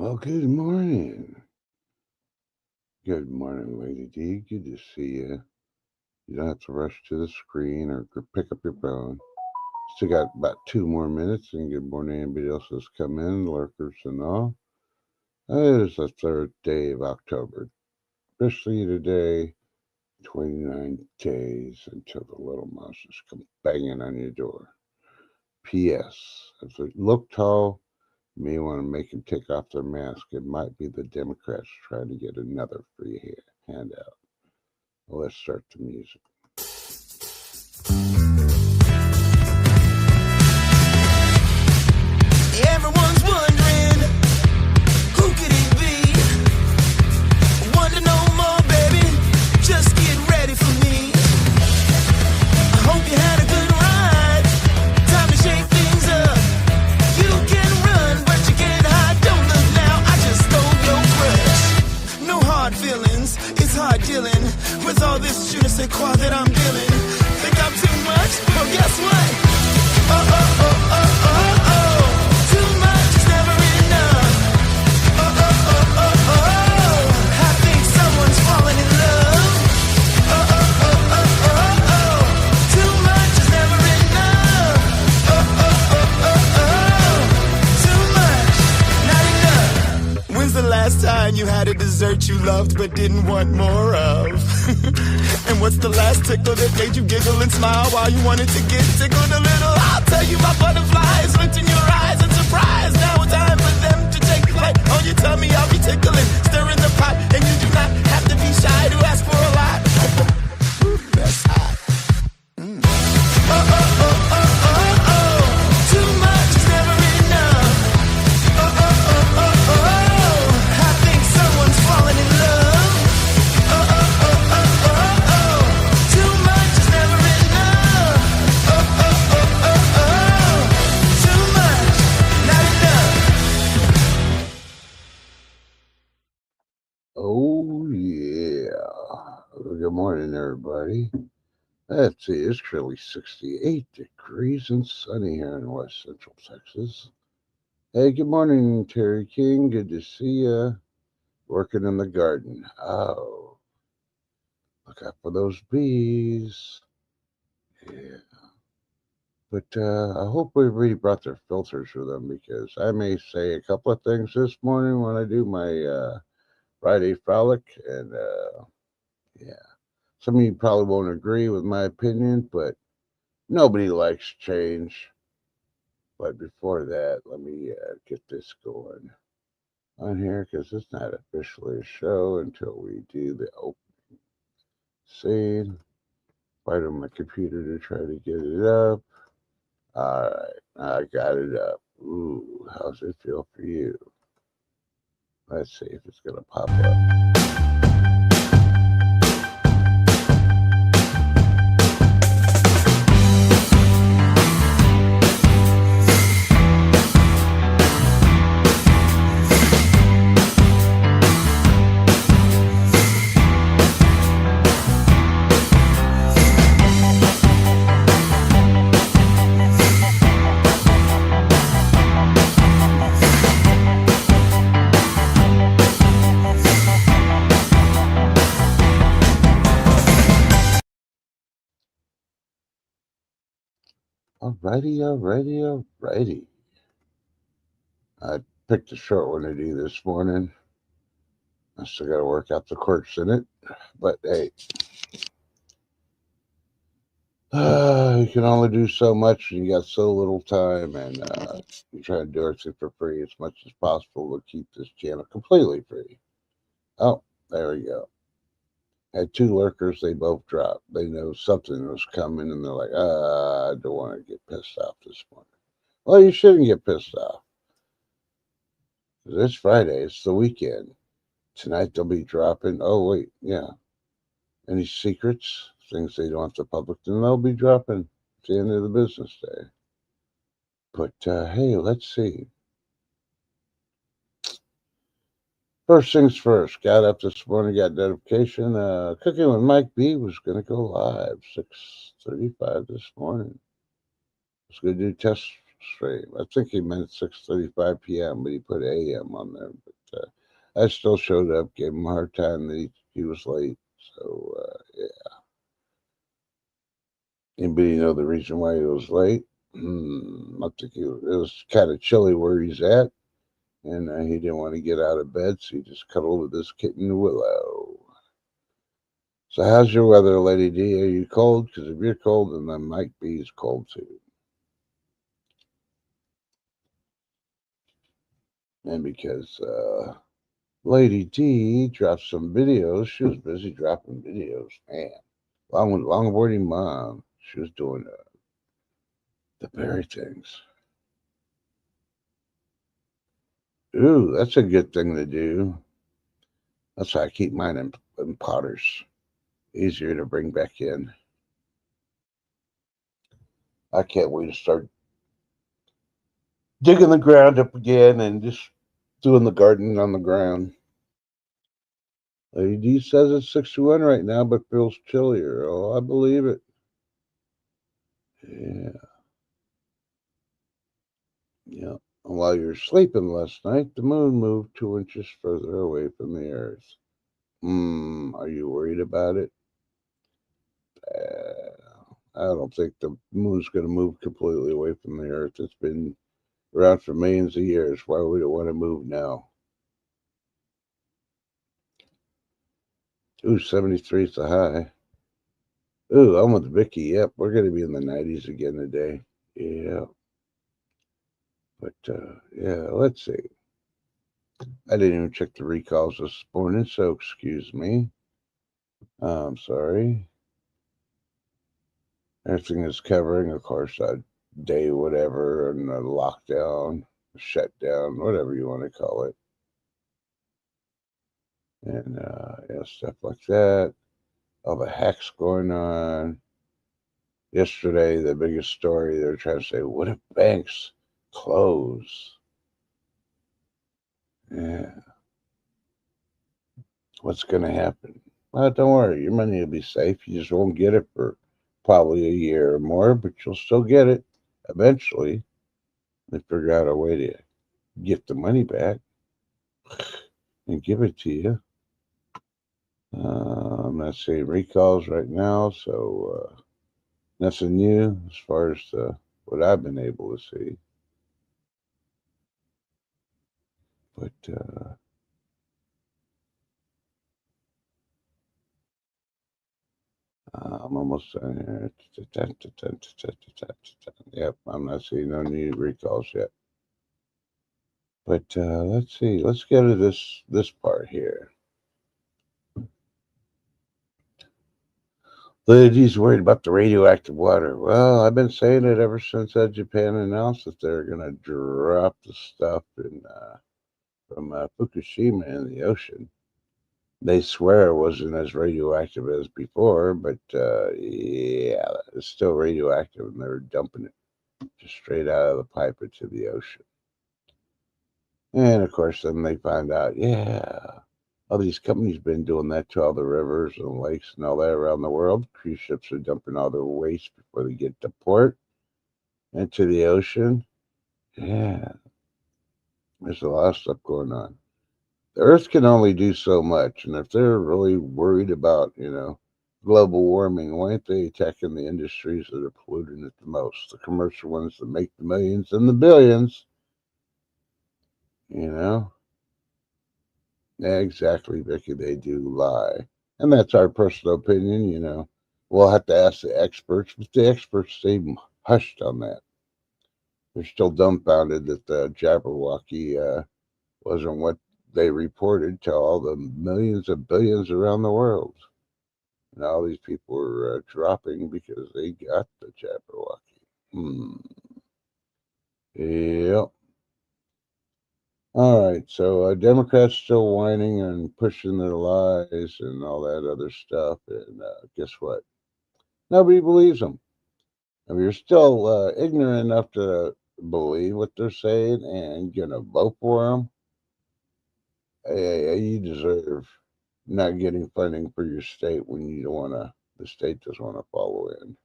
Well, good morning. Good morning, Lady D. Good to see you. You don't have to rush to the screen or pick up your phone. Still got about 2 more minutes, and good morning, anybody else that's come in, lurkers and all. It is the third day of October. Officially today, 29 days until the little monsters come banging on your door. P.S. If they look tall, you may want to make them take off their mask. It might be the Democrats trying to get another free handout. Well, let's start the music. Everyone's wondering, who could it be? Want to know more, baby? Just get ready for me. I hope you had a good ride. Time to shake things up. You can run, but you can't hide. Don't look now, I just stole your crush. No hard feelings, it's hard dealing with all this je ne sais quoi that I'm dealing. Think I'm too much? Well, guess what? Too much is never enough. I think someone's falling in love. Too much is never enough. Too much, not enough. When's the last time you had a dessert you loved but didn't want more of? And what's the last tickle that made you giggle and smile while you wanted to get tickled a little? I'll tell you, my butterflies looked in your eyes and surprise. Now it's time for them to take flight. On your tummy, I'll be tickling, stirring the pot, and you do not have to be shy to ask for a lot. Ooh, that's hot. Too much is never enough. I think someone's falling in love. Too much is never enough. Too much, not enough. Oh, yeah. Good morning, everybody. Let's see, it's currently 68 degrees and sunny here in West Central Texas. Hey, good morning, Terry King. Good to see you. Working in the garden. Oh, look out for those bees. Yeah. But I hope everybody brought their filters with them because I may say a couple of things this morning when I do my Friday frolic. And yeah, some of you probably won't agree with my opinion, but nobody likes change. But before that, let me get this going on here because it's not officially a show until we do the open scene. Fight on my computer to try to get it up. All right, I got it up. Ooh, how's it feel for you? Let's see if it's gonna pop up. Alrighty. I picked a short one to do this morning. I still got to work out the quirks in it, but hey, you can only do so much, and you got so little time, and you try to do everything for free as much as possible to keep this channel completely free. Oh, there we go. Had two lurkers, they both dropped. They know something was coming, and they're like, I don't want to get pissed off this morning. Well, you shouldn't get pissed off. It's Friday, it's the weekend. Tonight they'll be dropping. Oh, wait, yeah. Any secrets, things they don't want the public to know, they'll be dropping at the end of the business day. But hey, let's see. First things first, got up this morning, got notification. Cooking with Mike B was going to go live 6:35 this morning. I was going to do test stream. I think he meant 6:35 p.m., but he put a.m. on there. But I still showed up, gave him a hard time that he was late. So yeah. Anybody know the reason why he was late? I think it was kind of chilly where he's at, and he didn't want to get out of bed, so he just cuddled with his kitten Willow. So how's your weather, Lady D? Are you cold? Because if you're cold, then the Mike B is cold too. And because Lady D dropped some videos, she was busy dropping videos. Man, longboarding mom, she was doing the berry things. Ooh, that's a good thing to do. That's why I keep mine in potters. Easier to bring back in. I can't wait to start digging the ground up again and just doing the garden on the ground. Lady D says it's 61 right now, but feels chillier. Oh, I believe it. Yeah, yeah. And while you were sleeping last night, the moon moved 2 inches further away from the earth. Are you worried about it? I don't think the moon's going to move completely away from the earth. It's been around for millions of years. Why would it want to move now? Ooh, 73 is the high. Ooh, I'm with Vicky. Yep, we're going to be in the 90s again today. Yeah, but yeah, let's see. I didn't even check the recalls this morning, so excuse me. I'm sorry. Everything is covering, of course, a day, whatever, and a lockdown, shutdown, whatever you want to call it. And yeah, stuff like that. All the hacks going on. Yesterday, the biggest story, they were trying to say, what if banks close? Yeah, what's going to happen? Well, don't worry, your money will be safe. You just won't get it for probably a year or more, but you'll still get it eventually. They figure out a way to get the money back and give it to you. I'm not seeing recalls right now, so nothing new as far as what I've been able to see. But I'm almost done here. Yep, I'm not seeing no new recalls yet. But let's see. Let's get to this part here. He's worried about the radioactive water. Well, I've been saying it ever since Japan announced that they're going to drop the stuff from Fukushima in the ocean. They swear it wasn't as radioactive as before, but yeah, it's still radioactive, and they're dumping it just straight out of the pipe into the ocean. And of course, then they find out, yeah, all these companies been doing that to all the rivers and lakes and all that around the world. Cruise ships are dumping all their waste before they get to port into the ocean. Yeah, there's a lot of stuff going on. The Earth can only do so much, and if they're really worried about, global warming, why aren't they attacking the industries that are polluting it the most? The commercial ones that make the millions and the billions, you know? Yeah, exactly, Vicky. They do lie. And that's our personal opinion. We'll have to ask the experts, but the experts stay hushed on that. They're still dumbfounded that the Jabberwocky wasn't what they reported to all the millions of billions around the world. And all these people were dropping because they got the Jabberwocky. Yep. All right. So Democrats still whining and pushing their lies and all that other stuff. And guess what? Nobody believes them. If you're still ignorant enough to believe what they're saying and gonna vote for them, you deserve not getting funding for your state when you don't want to. The state doesn't want to follow in.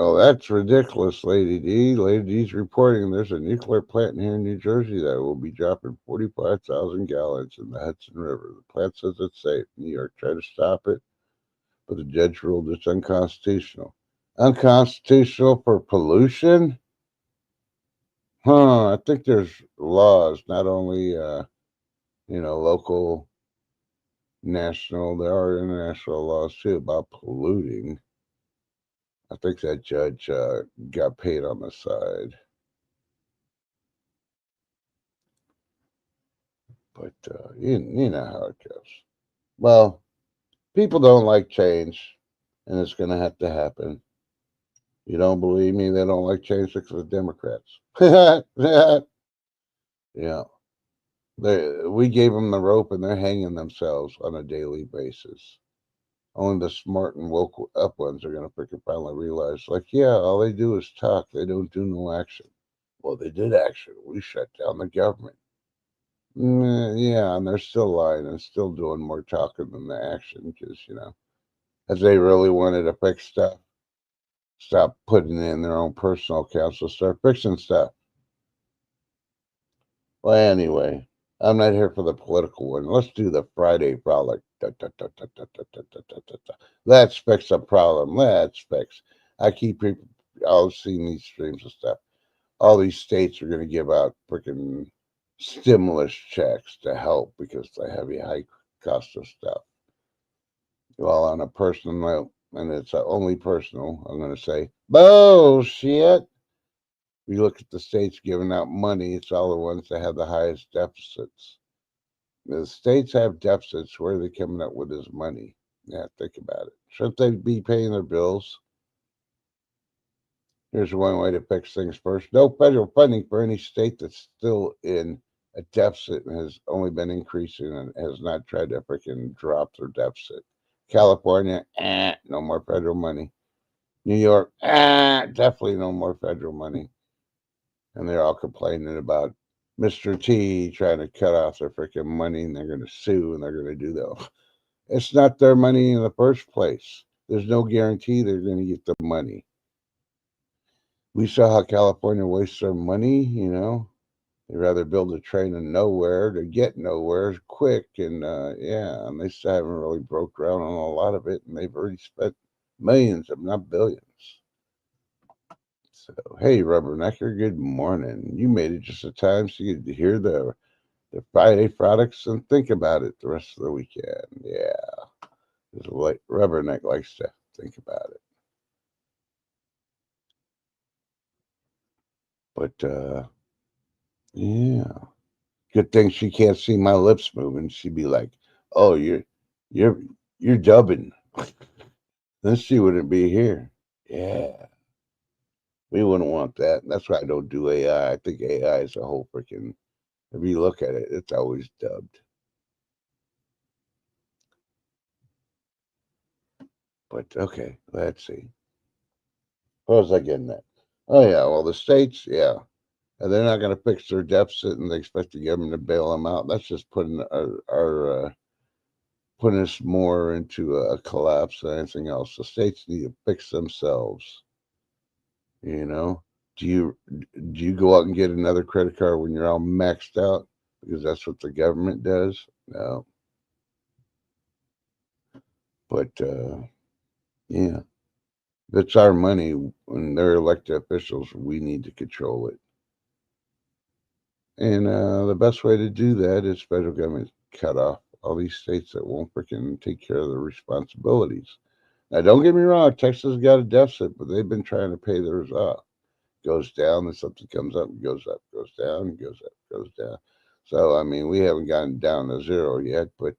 Oh, that's ridiculous, Lady D. Lady D's reporting there's a nuclear plant here in New Jersey that will be dropping 45,000 gallons in the Hudson River. The plant says it's safe. New York tried to stop it, but the judge ruled it's unconstitutional. Unconstitutional for pollution? Huh, I think there's laws, not only, local, national, there are international laws too about polluting. I think that judge got paid on the side. But you know how it goes. Well, people don't like change, and it's going to have to happen. You don't believe me? They don't like change because of Democrats. Yeah, we gave them the rope, and they're hanging themselves on a daily basis. Only the smart and woke up ones are going to freaking finally realize, like, yeah, all they do is talk. They don't do no action. Well, they did action. We shut down the government. Yeah, and they're still lying and still doing more talking than the action because, if they really wanted to fix stuff, stop putting in their own personal accounts, so start fixing stuff. Well, anyway, I'm not here for the political one. Let's do the Friday frolic. Da, da, da, da, da, da, da, da, da, da. Let's fix a problem. Let's fix. I keep people, I've seen these streams and stuff. All these states are going to give out freaking stimulus checks to help because the heavy high cost of stuff. Well, on a personal note, and it's only personal, I'm going to say bullshit. We look at the states giving out money, it's all the ones that have the highest deficits. The states have deficits. Where are they coming up with this money? Yeah, think about it. Shouldn't they be paying their bills? Here's one way to fix things first. No federal funding for any state that's still in a deficit and has only been increasing and has not tried to freaking drop their deficit. California, no more federal money. New York, definitely no more federal money. And they're all complaining about Mr. T trying to cut off their freaking money and they're going to sue and they're going to do that. It's not their money in the first place. There's no guarantee they're going to get the money. We saw how California wastes their money, They'd rather build a train in nowhere to get nowhere quick. And yeah, and they still haven't really broke ground on a lot of it. And they've already spent millions, if not billions. So, hey, Rubbernecker, good morning. You made it just a time so you could hear the Friday products and think about it the rest of the weekend. Yeah, like Rubberneck likes to think about it. But yeah, good thing she can't see my lips moving. She'd be like, "Oh, you're you're dubbing." Then she wouldn't be here. Yeah, we wouldn't want that. That's why I don't do AI. I think AI is a whole freaking. If you look at it, it's always dubbed. But okay, let's see. What was I getting at? Oh yeah, well the states, yeah, and they're not going to fix their deficit, and they expect the government to bail them out. That's just putting our putting us more into a collapse than anything else. The states need to fix themselves. You know, do you do you go out and get another credit card when you're all maxed out because that's what the government does? No, but yeah, if it's our money when they're elected officials, we need to control it. And the best way to do that is federal government cut off all these states that won't freaking take care of their responsibilities. Now, don't get me wrong, Texas got a deficit, but they've been trying to pay theirs off. Goes down, then something comes up, goes up, goes down, goes up, goes down. So, I mean, we haven't gotten down to zero yet, but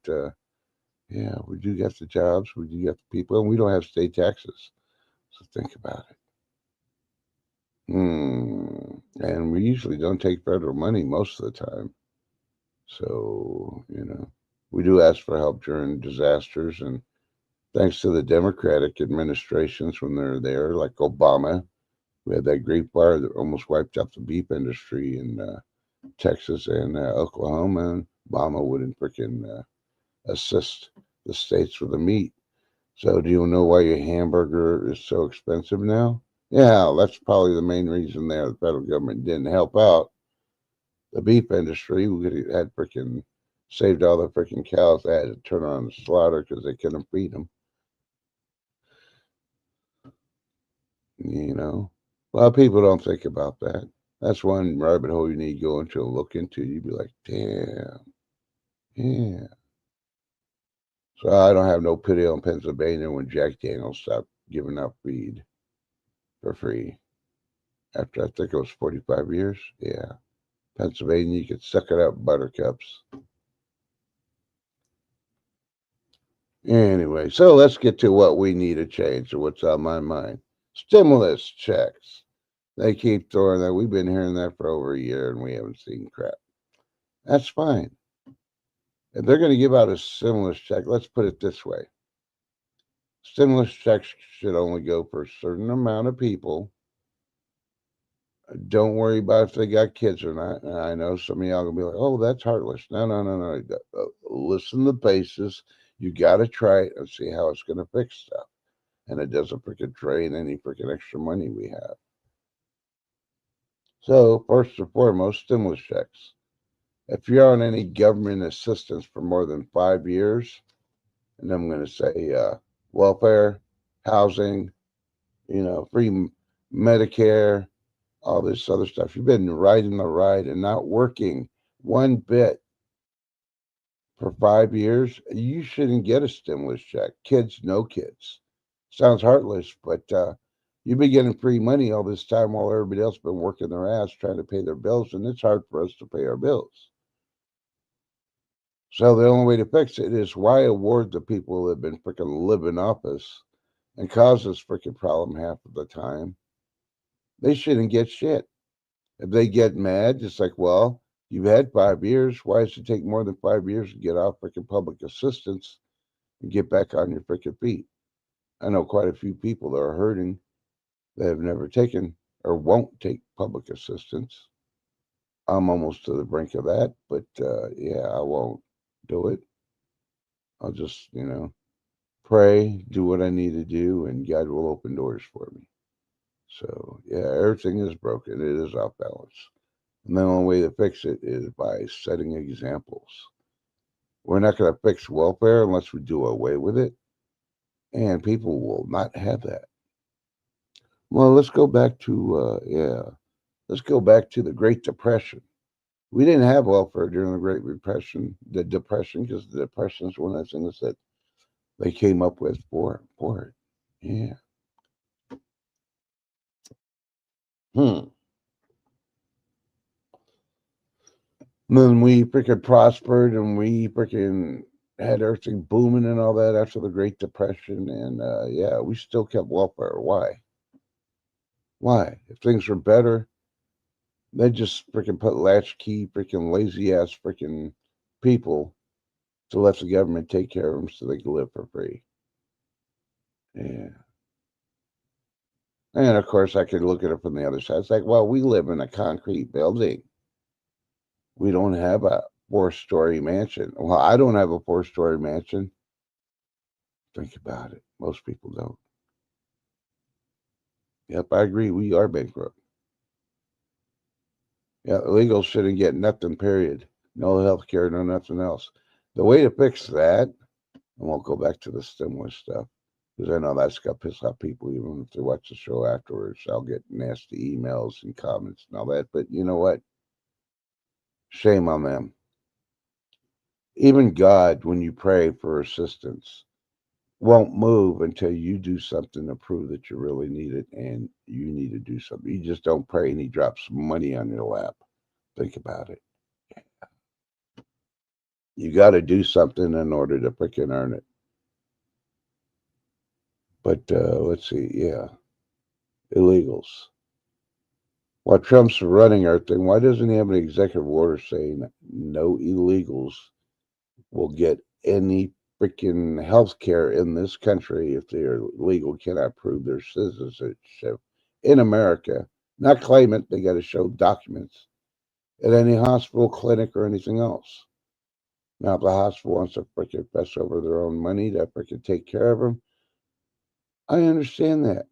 yeah, we do get the jobs, we do get the people, and we don't have state taxes. So think about it. And we usually don't take federal money most of the time. So, we do ask for help during disasters. And thanks to the Democratic administrations when they're there, like Obama, we had that great fire that almost wiped out the beef industry in Texas and Oklahoma. And Obama wouldn't freaking assist the states with the meat. So, do you know why your hamburger is so expensive now? Yeah, that's probably the main reason there. The federal government didn't help out the beef industry. We had freaking saved all the freaking cows. They had to turn on the slaughter because they couldn't feed them. You know, a lot of people don't think about that. That's one rabbit hole you need to go into and look into. You'd be like, damn, yeah. So I don't have no pity on Pennsylvania when Jack Daniels stopped giving out feed for free. After I think it was 45 years. Yeah. Pennsylvania, you could suck it up, buttercups. Anyway, so let's get to what we need to change or what's on my mind. Stimulus checks. They keep throwing that. We've been hearing that for over a year and we haven't seen crap. That's fine. If they're going to give out a stimulus check, let's put it this way: stimulus checks should only go for a certain amount of people. Don't worry about if they got kids or not. And I know some of y'all gonna be like, "Oh, that's heartless." No, no, no, no. Listen to the basis. You got to try it and see how it's going to fix stuff, and it doesn't freaking drain any freaking extra money we have. So first and foremost, stimulus checks. If you're on any government assistance for more than 5 years, and I'm going to say welfare, housing, free Medicare, all this other stuff. You've been riding the ride and not working one bit for 5 years. You shouldn't get a stimulus check. Kids, no kids. Sounds heartless, but you've been getting free money all this time while everybody else been working their ass trying to pay their bills, and it's hard for us to pay our bills. So the only way to fix it is why award the people that have been freaking living off us and cause this freaking problem half of the time. They shouldn't get shit. If they get mad, it's like, well, you've had 5 years. Why does it take more than 5 years to get off freaking public assistance and get back on your freaking feet? I know quite a few people that are hurting that have never taken or won't take public assistance. I'm almost to the brink of that, but yeah, I won't do it. I'll just, pray, do what I need to do, and God will open doors for me. So, yeah, everything is broken. It is off balance. And the only way to fix it is by setting examples. We're not going to fix welfare unless we do away with it, and people will not have that. Well, let's go back to, let's go back to the Great Depression. We didn't have welfare during the Great Depression, because the Depression is one of the things that they came up with for it. Yeah. Hmm. And then we freaking prospered and we freaking had everything booming and all that after the Great Depression. And yeah, we still kept welfare. Why? Why? If things were better, they just freaking put latchkey, freaking lazy ass freaking people to let the government take care of them so they could live for free. Yeah. And of course, I could look at it from the other side. It's like, well, we live in a concrete building. We don't have a 4-story mansion. Well, I don't have a 4-story mansion. Think about it. Most people don't. Yep, I agree. We are bankrupt. Yeah, illegals shouldn't get nothing, period. No health care, no nothing else. The way to fix that, and we'll go back to the stimulus stuff, because I know that's got pissed off people, even if they watch the show afterwards. I'll get nasty emails and comments and all that. But you know what? Shame on them. Even God, when you pray for assistance, won't move until you do something to prove that you really need it and you need to do something. You just don't pray and he drops money on your lap. Think about it. You got to do something in order to freaking earn it. But let's see. Yeah, illegals. While Trump's running everything, why doesn't he have an executive order saying no illegals will get any freaking health care in this country if they're legal, cannot prove their citizenship in America? Not claim it, they got to show documents at any hospital, clinic, or anything else. Now, if the hospital wants to freaking fess over their own money to freaking take care of them, I understand that.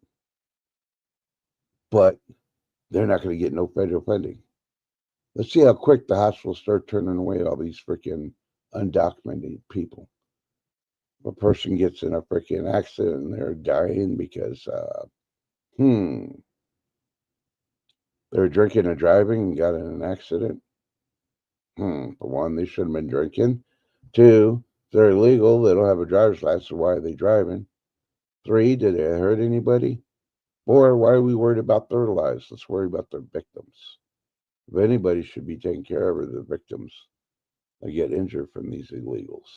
but they're not going to get no federal funding. Let's see how quick the hospitals start turning away all these freaking undocumented people. A person gets in a freaking accident and they're dying because, they're drinking and driving and got in an accident. For one, they shouldn't have been drinking. Two, they're illegal. They don't have a driver's license. Why are they driving? Three, did they hurt anybody? Four, why are we worried about their lives? Let's worry about their victims. If anybody should be taken care of, are the victims that get injured from these illegals.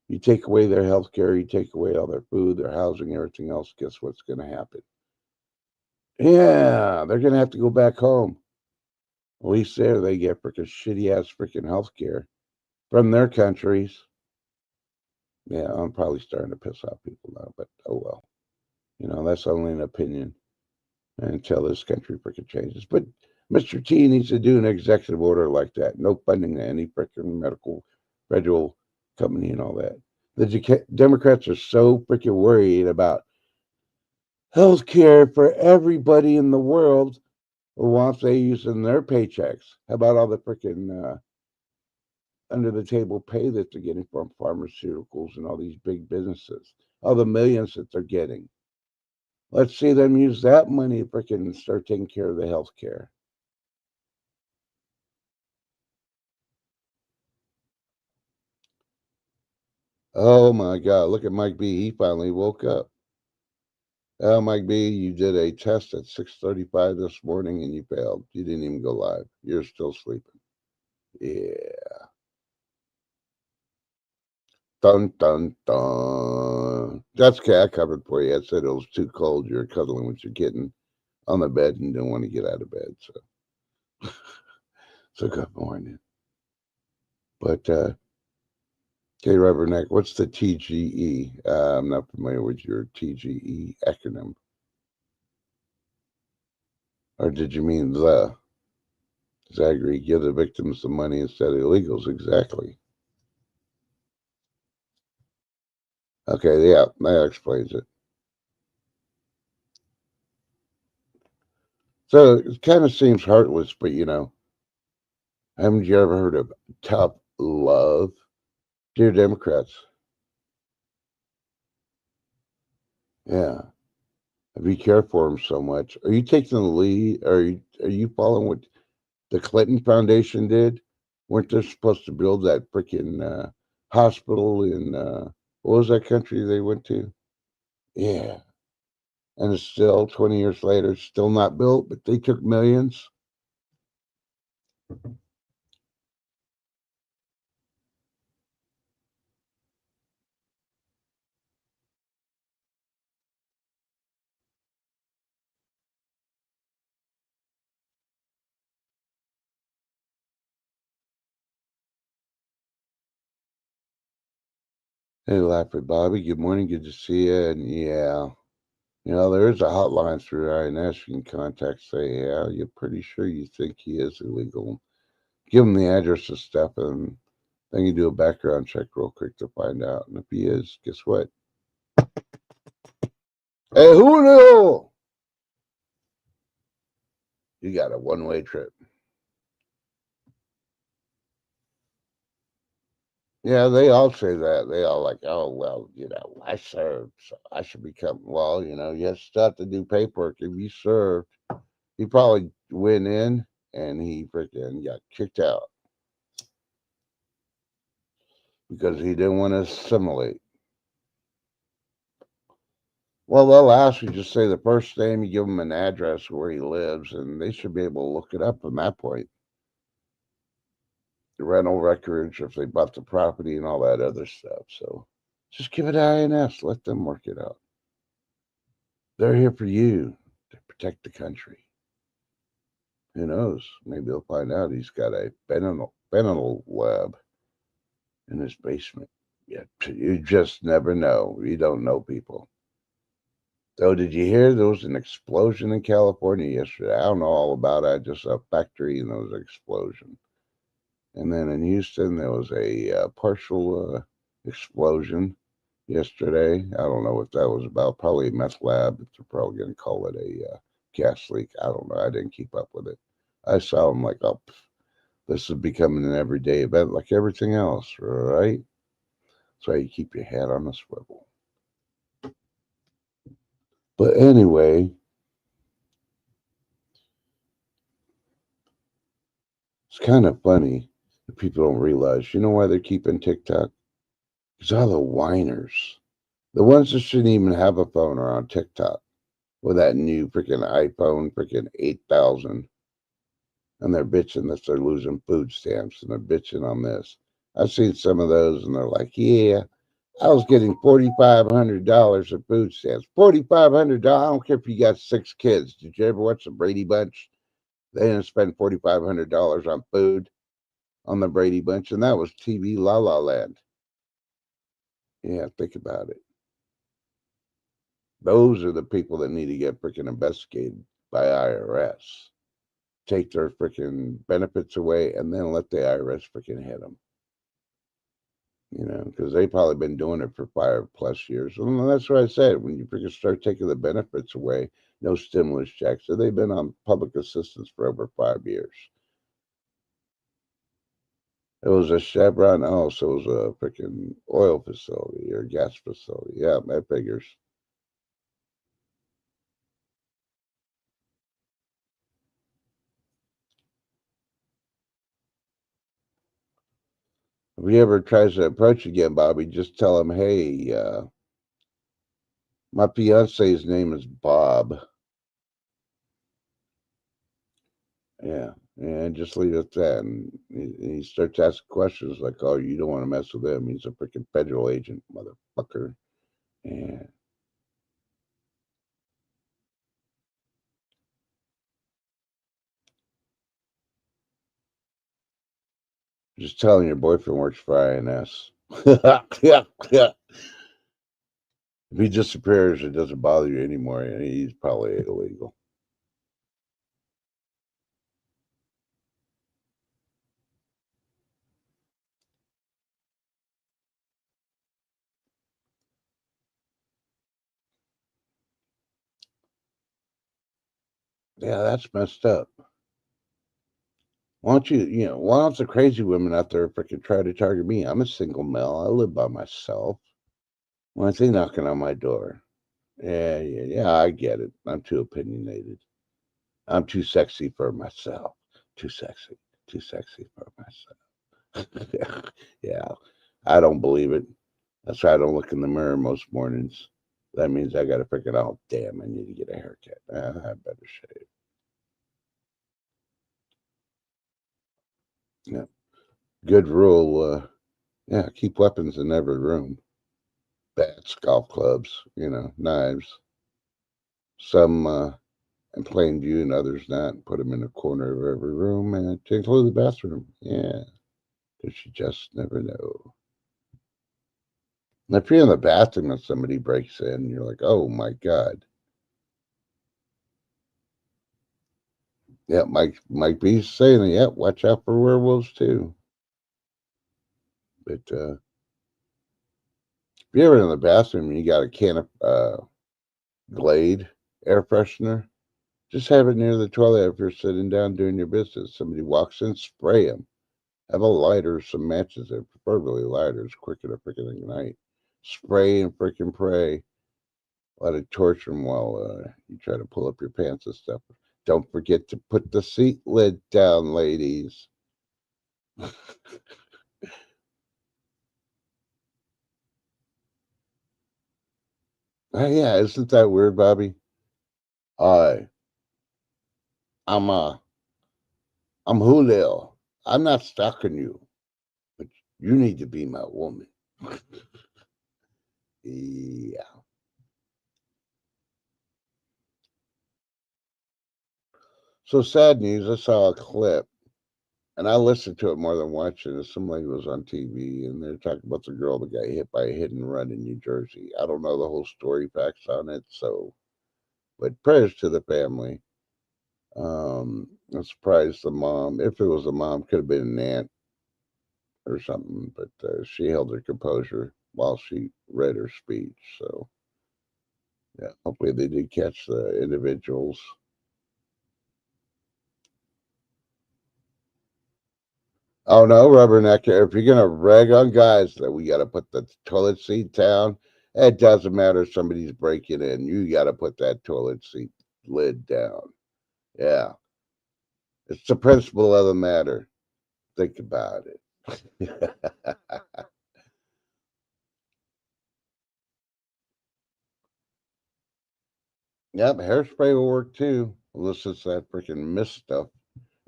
You take away their health care, you take away all their food, their housing, everything else, guess what's going to happen? Yeah, they're going to have to go back home. At least there they get freaking shitty ass freaking health care from their countries. Yeah, I'm probably starting to piss off people now, but oh well. That's only an opinion until this country freaking changes. But Mr. T needs to do an executive order like that. No funding to any freaking medical federal company and all that. The Democrats are so freaking worried about health care for everybody in the world who wants they using their paychecks. How about all the freaking under the table pay that they're getting from pharmaceuticals and all these big businesses? All the millions that they're getting. Let's see them use that money to freaking start taking care of the health care. Oh my God, look at Mike B. He finally woke up. Oh, Mike B, you did a test at 6:35 this morning and you failed. You didn't even go live. You're still sleeping. Yeah. Dun, dun, dun. That's okay. I covered for you. I said it was too cold. You're cuddling with your kitten on the bed and didn't want to get out of bed. So good morning. But, okay, Rubberneck, what's the TGE? I'm not familiar with your TGE acronym. Or did you mean the? Because I agree, give the victims the money instead of illegals. Exactly. Okay, yeah, that explains it. So it kind of seems heartless, but haven't you ever heard of tough love? Dear Democrats, yeah, if you care for them so much, are you taking the lead? Are you following what the Clinton Foundation did? Weren't they supposed to build that freaking hospital in what was that country they went to? Yeah, and it's still 20 years later, still not built, but they took millions. Hey, Laffer Bobby, good morning, good to see you. And yeah, there is a hotline through INS you can contact, say, yeah, you're pretty sure you think he is illegal. Give him the address and stuff, and then you do a background check real quick to find out. And if he is, guess what? Hey, Julio! You got a one-way trip. Yeah, they all say that. They all like, oh, well, I served, so I should become, well, you still have to do paperwork. If you served, he probably went in and he freaking got kicked out because he didn't want to assimilate. Well, they'll ask you just say the first name, you give them an address where he lives, and they should be able to look it up from that point. The rental records, if they bought the property and all that other stuff. So just give it to INS, let them work it out. They're here for you to protect the country. Who knows? Maybe they'll find out he's got a fentanyl lab in his basement. Yeah, you just never know. You don't know people. So, did you hear there was an explosion in California yesterday? I don't know all about it. I just saw a factory and there was an explosion. And then in Houston, there was a partial explosion yesterday. I don't know what that was about. Probably a meth lab, but they're probably going to call it a gas leak. I don't know. I didn't keep up with it. I saw them like, oh, this is becoming an everyday event like everything else, right? That's why you keep your head on a swivel. But anyway, it's kind of funny that people don't realize. You know why they're keeping TikTok? Because all the whiners, the ones that shouldn't even have a phone, are on TikTok with that new freaking iPhone, freaking 8,000. And they're bitching that they're losing food stamps and they're bitching on this. I've seen some of those and they're like, yeah, I was getting $4,500 of food stamps. $4,500. I don't care if you got 6 kids. Did you ever watch the Brady Bunch? They didn't spend $4,500 on food on the Brady Bunch, and that was TV La La Land. Yeah, think about it. Those are the people that need to get freaking investigated by IRS. Take their freaking benefits away and then let the IRS freaking hit them. Because they've probably been doing it for 5+ years. And that's what I said. When you freaking start taking the benefits away, no stimulus checks. So they've been on public assistance for over 5 years. It was a Chevron. Oh, so it was a freaking oil facility or gas facility. Yeah, that figures. If he ever tries to approach again, Bobby, just tell him, hey, my fiance's name is Bob. Yeah, and just leave it at that. And he starts asking questions like, "Oh, you don't want to mess with him. He's a freaking federal agent, motherfucker." And just telling your boyfriend works for INS. Yeah, yeah. If he disappears, it doesn't bother you anymore. He's probably illegal. Yeah, that's messed up. Why don't why don't the crazy women out there freaking try to target me? I'm a single male. I live by myself. Why aren't they knocking on my door? Yeah, yeah, yeah, I get it. I'm too opinionated. I'm too sexy for myself. Too sexy. Too sexy for myself. Yeah, I don't believe it. That's why I don't look in the mirror most mornings. That means I got to freaking, oh, damn, I need to get a haircut. I better shave. Yeah. Good rule. Yeah, keep weapons in every room. Bats, golf clubs, knives. Some in plain view and others not. Put them in a corner of every room and to include the bathroom. Yeah, because you just never know. And if you're in the bathroom and somebody breaks in, you're like, oh my God. Yeah, Mike B's saying it. Yeah, watch out for werewolves too. But if you're ever in the bathroom and you got a can of Glade air freshener, just have it near the toilet if you're sitting down doing your business. Somebody walks in, spray them. Have a lighter, some matches there, preferably lighters, quicker to freaking ignite. Spray and freaking pray. Let it torture them while you try to pull up your pants and stuff. Don't forget to put the seat lid down, ladies. Yeah, isn't that weird, Bobby? I, I'm I'm Julio. I'm not stalking you, but you need to be my woman. Yeah. So sad news. I saw a clip, and I listened to it more than watching it. Some lady was on TV, and they're talking about the girl that got hit by a hit and run in New Jersey. I don't know the whole story facts on it, so but prayers to the family. I'm surprised the mom, if it was a mom, could have been an aunt or something, but she held her composure while she read her speech. So, yeah, hopefully they did catch the individuals. Oh no, rubberneck. If you're gonna rag on guys that we gotta put the toilet seat down, it doesn't matter if somebody's breaking in. You gotta put that toilet seat lid down. Yeah. It's the principle of the matter. Think about it. Yep, hairspray will work too. Unless it's that freaking mist stuff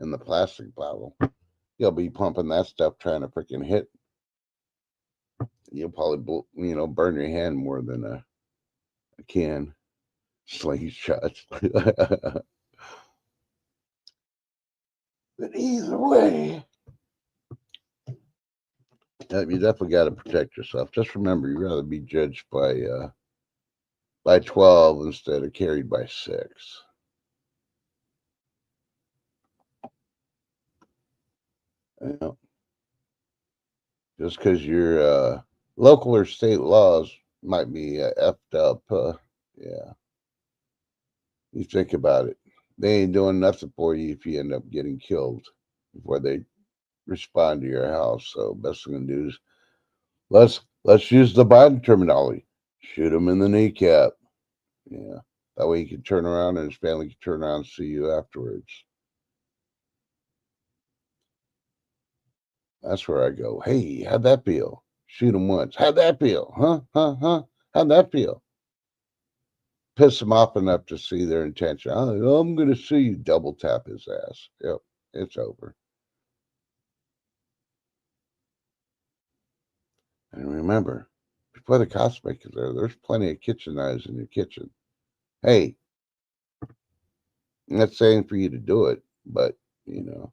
in the plastic bottle. You'll be pumping that stuff trying to freaking hit. You'll probably, burn your hand more than a can. Slingshot. But either way, you definitely got to protect yourself. Just remember, you'd rather be judged by 12 instead of carried by 6. You know, just because your local or state laws might be effed up. Yeah, you think about it. They ain't doing nothing for you if you end up getting killed before they respond to your house. So best thing to do is let's use the Biden terminology. Shoot him in the kneecap. Yeah. That way he can turn around and his family can turn around and see you afterwards. That's where I go. Hey, how'd that feel? Shoot him once. How'd that feel? Huh? Huh? Huh? How'd that feel? Piss him off enough to see their intention. I'm going to see you. Double tap his ass. Yep. It's over. And remember, before the cops make it there's plenty of kitchen knives in your kitchen. Hey, I'm not saying for you to do it, but, you know,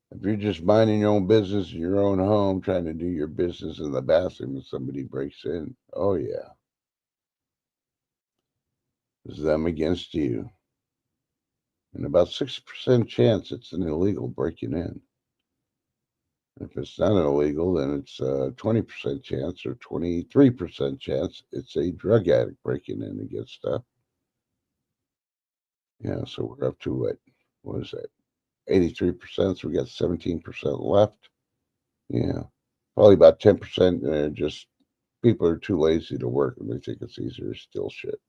if you're just minding your own business in your own home, trying to do your business in the bathroom and somebody breaks in, oh yeah, it's them against you. And about 60% chance it's an illegal breaking in. If it's not an illegal, then it's a 20% chance or 23% chance it's a drug addict breaking in to get stuff. Yeah, so we're up to what is that? 83%. So we got 17% left. Yeah, probably about 10% just people are too lazy to work and they think it's easier to steal shit.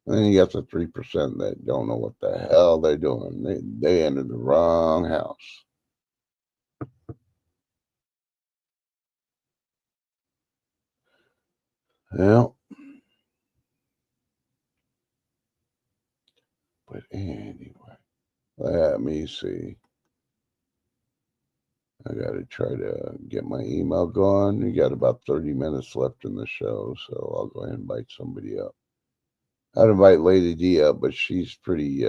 And then you got the 3% that don't know what the hell they're doing. They entered the wrong house. Well, but anyway, let me see. I got to try to get my email going. You got about 30 minutes left in the show, so I'll go ahead and invite somebody up. I'd invite Lady D up, but she's pretty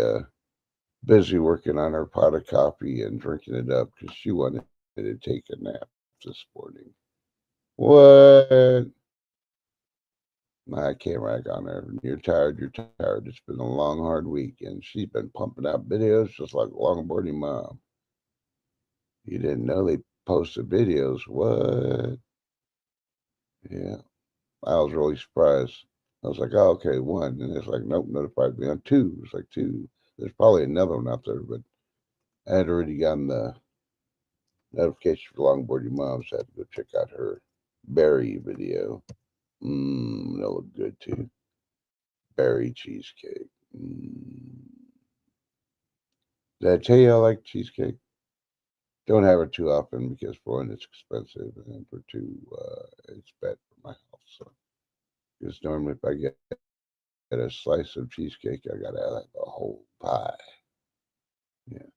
busy working on her pot of coffee and drinking it up because she wanted to take a nap this morning. What? I can't rag on her. When you're tired, you're tired. It's been a long, hard week, and she's been pumping out videos just like longboarding mom. You didn't know they posted videos. What? Yeah. I was really surprised. I was like, oh, okay, one. And it's like, nope, notified me on two. It's like two. There's probably another one out there, but I had already gotten the notification for longboarding moms. I had to go check out her berry video. That looked good too. Berry cheesecake. Did I tell you I like cheesecake? Don't have it too often because for one, it's expensive, and for two, it's bad for my health. So, because normally if I get a slice of cheesecake, I gotta have a whole pie. Yeah,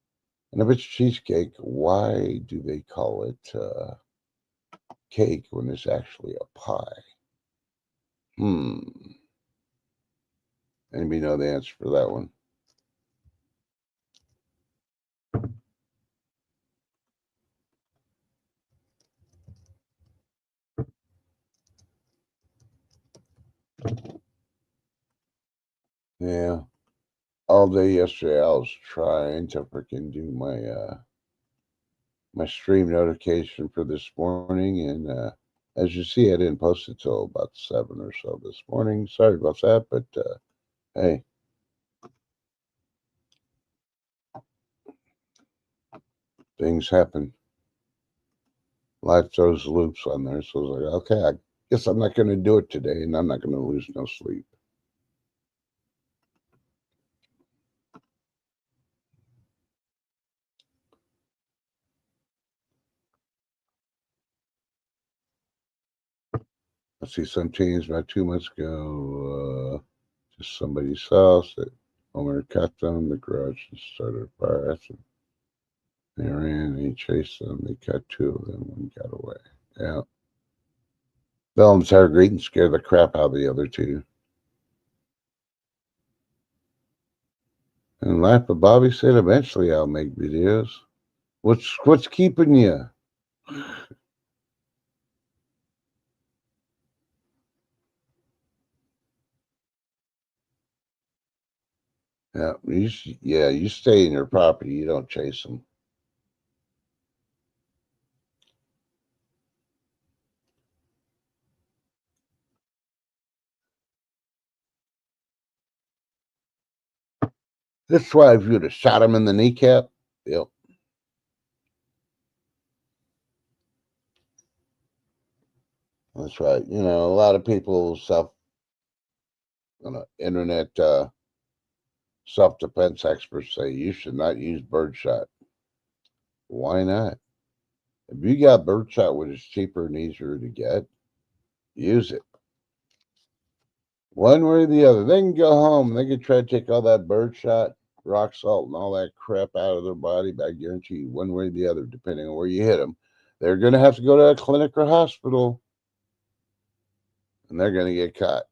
and if it's cheesecake, why do they call it cake when it's actually a pie? Hmm. Anybody know the answer for that one? Yeah. All day yesterday, I was trying to freaking do my stream notification for this morning, and as you see, I didn't post it till about 7 or so this morning. Sorry about that, but hey, things happen. Life throws loops on there. So I was like, okay, I guess I'm not going to do it today, and I'm not going to lose no sleep. I see some teens about 2 months ago, just somebody's house that owner cut them, the garage and started a fire. They ran, he chased them, they cut two of them, one got away. Yeah. Films her great and scared the crap out of the other two. And laugh, but Bobby said eventually I'll make videos. What's keeping you? You stay in your property. You don't chase them. That's why if you'd have shot him in the kneecap, yep. That's right. You know, a lot of people internet self defense experts say you should not use birdshot. Why not? If you got birdshot, which is cheaper and easier to get, use it. One way or the other. They can go home. They can try to take all that birdshot, rock salt, and all that crap out of their body. But I guarantee you, one way or the other, depending on where you hit them, they're going to have to go to a clinic or hospital, and they're going to get caught.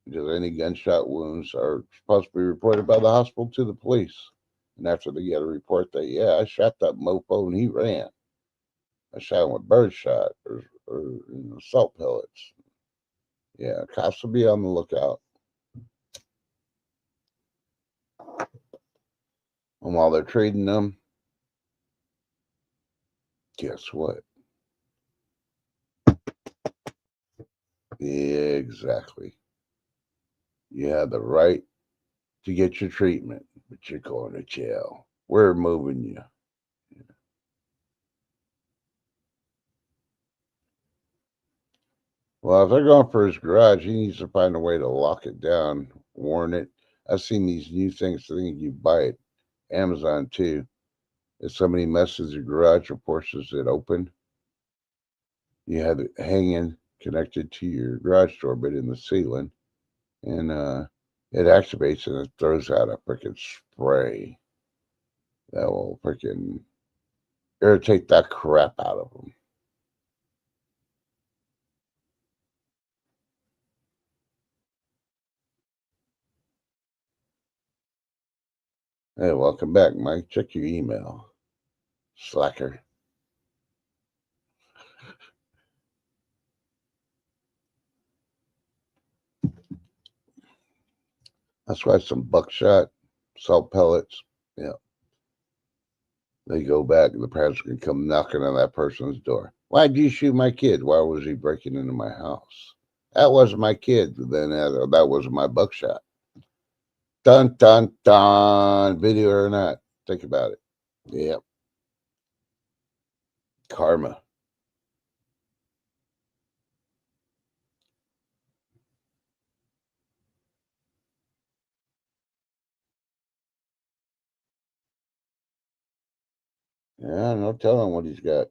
Because any gunshot wounds are supposed to be reported by the hospital to the police. And after they get a report that, yeah, I shot that mofo and he ran. I shot him with birdshot or salt pellets. Yeah, cops will be on the lookout. And while they're trading them, guess what? Exactly. You have the right to get your treatment, but you're going to jail. We're moving you. Well, if they're going for his garage, he needs to find a way to lock it down, warn it. I've seen these new things. I think you buy it, Amazon too. If somebody messes your garage or forces it open, you have it hanging connected to your garage door, but in the ceiling, and it activates and it throws out a freaking spray that will freaking irritate that crap out of them. Hey, welcome back, Mike. Check your email, slacker. That's why some buckshot, salt pellets, yeah, they go back and the parents can come knocking on that person's door. Why'd you shoot my kid? Why was he breaking into my house? That wasn't my kid. Then that wasn't my buckshot. Dun dun dun. Video or not, think about it. Yep. Karma. Yeah, no telling what he's got.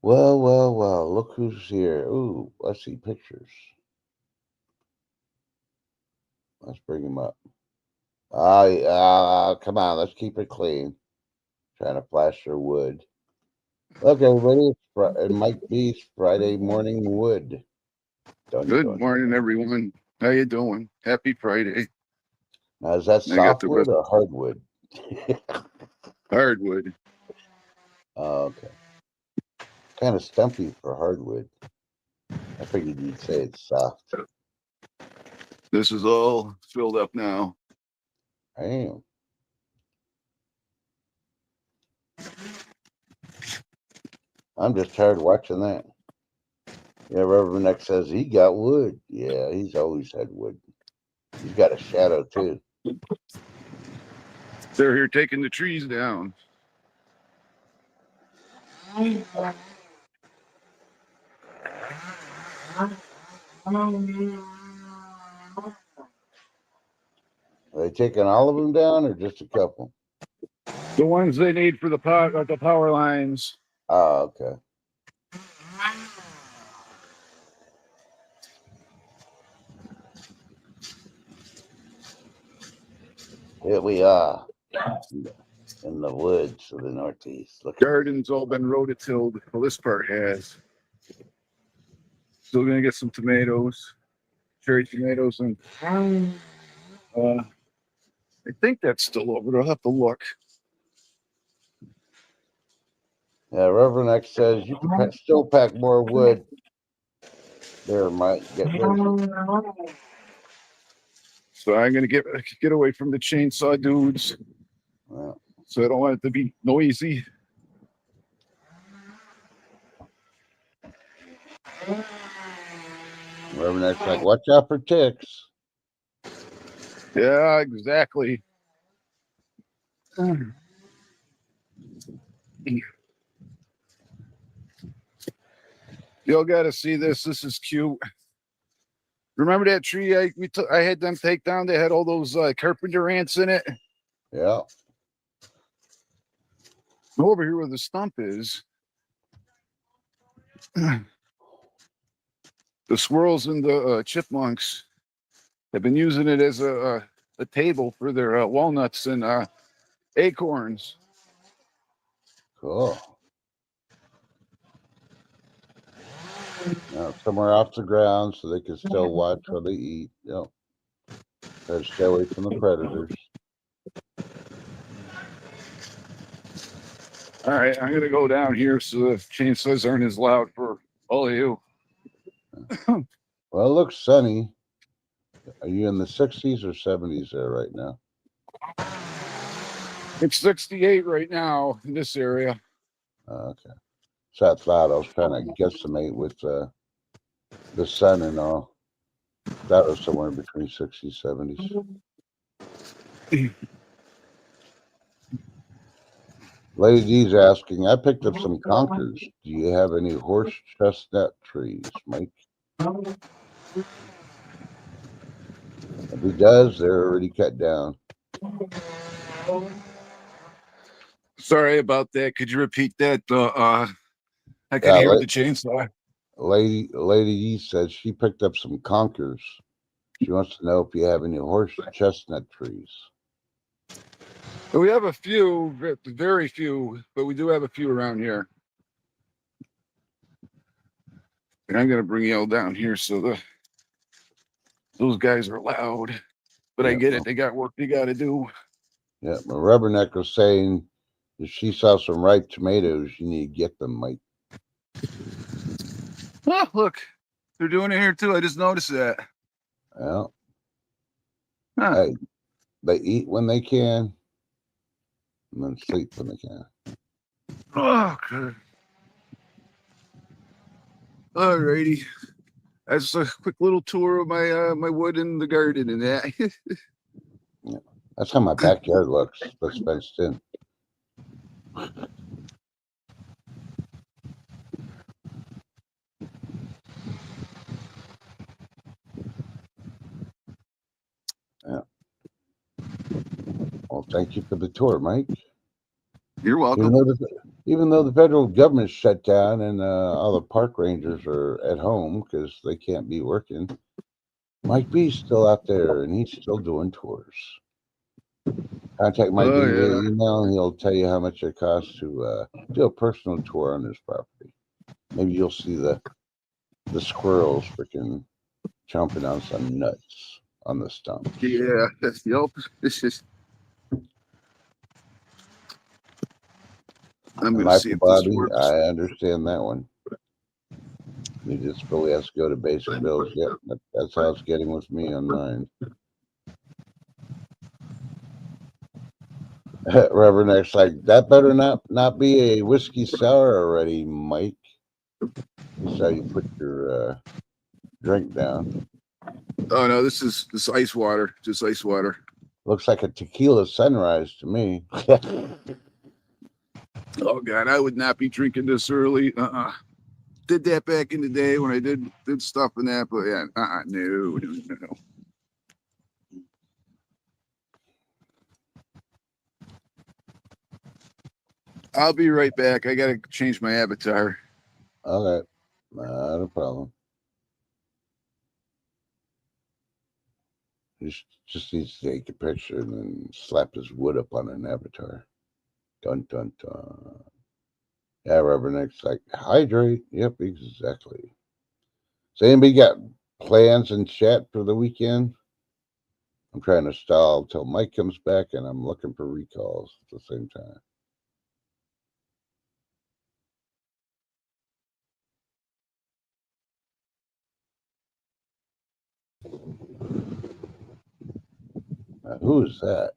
Well, well, well. Look who's here. Ooh, let's see pictures. Let's bring him up. Come on, let's keep it clean. Trying to plaster wood. Look, everybody, it might be Friday morning wood. Dun, Good dun. morning, everyone. How you doing? Happy Friday. Now, is that I got the softwood or hardwood? hardwood. Oh, okay. Kind of stumpy for hardwood. I figured you'd say it's soft. This is all filled up now. I am. I'm just tired of watching that. Yeah, Rubberneck says he got wood. Yeah, he's always had wood. He's got a shadow too. They're here taking the trees down. Are they taking all of them down or just a couple? The ones they need for the power lines. Oh, okay. Here we are in the woods of the Northeast. Look, Garden's all been rototilled. Well, this part has. Still gonna get some tomatoes, cherry tomatoes, and I think that's still over. I'll have to look. yeah, Reverend X says you can still pack more wood. There, Mike, get busy. So I'm gonna get away from the chainsaw dudes. Well, So I don't want it to be noisy. Reverend X like, watch out for ticks. Yeah, exactly. Y'all got to see this. This is cute. Remember that tree I had them take down? They had all those carpenter ants in it. Yeah. Over here where the stump is, the squirrels and the chipmunks have been using it as a table for their walnuts and acorns. Cool. Now, somewhere off the ground so they can still watch what they eat. Yep. Try to stay away from the predators. All right, I'm gonna go down here so the chainsaws aren't as loud for all of you. Well, it looks sunny. Are you in the 60s or 70s there right now? It's 68 right now in this area. Okay. So I thought I was trying to guesstimate with the sun and all. That was somewhere between 60s, 70s. Lady D's asking, I picked up some conkers. Do you have any horse chestnut trees, Mike? If he does, they're already cut down. Sorry about that. Could you repeat that? I could hear the chainsaw. Lady E says she picked up some conkers. She wants to know if you have any horse chestnut trees. We have a few, very few, but we do have a few around here. And I'm gonna bring y'all down here so those guys are loud. But I get it. They got work they got to do. Yeah, but Rubberneck was saying if she saw some ripe tomatoes, you need to get them, Mike. Oh, look, they're doing it here too. I just noticed that. Yeah. Huh. Hey, they eat when they can, and then sleep when they can. Oh, good. All righty. That's a quick little tour of my my wood in the garden and that. Yeah. That's how my backyard looks. Looks fenced in. Yeah. Well, thank you for the tour, Mike. You're welcome. Even though the federal government's shut down and all the park rangers are at home because they can't be working, Mike B's still out there and he's still doing tours. Contact Mike B via email and he'll tell you how much it costs to do a personal tour on his property. Maybe you'll see the squirrels freaking chomping on some nuts on the stump. Yeah, yep. This is. I'm going to see if Bobby, this works. I understand that one. You just really has to go to basic bills. Yep, that's how it's getting with me on mine. Reverend X, like that better not be a whiskey sour already, Mike. That's how you put your drink down. Oh no, this is ice water, just ice water. Looks like a tequila sunrise to me. Oh God, I would not be drinking this early. Did that back in the day when I did stuff in that, but yeah, no. I'll be right back. I gotta change my avatar. Okay, not a problem. Just needs to take a picture and then slap his wood up on an avatar. Dun dun dun. Yeah, Rubberneck's like hydrate. Yep, exactly. So anybody got plans and chat for the weekend? I'm trying to stall till Mike comes back, and I'm looking for recalls at the same time. Who is that?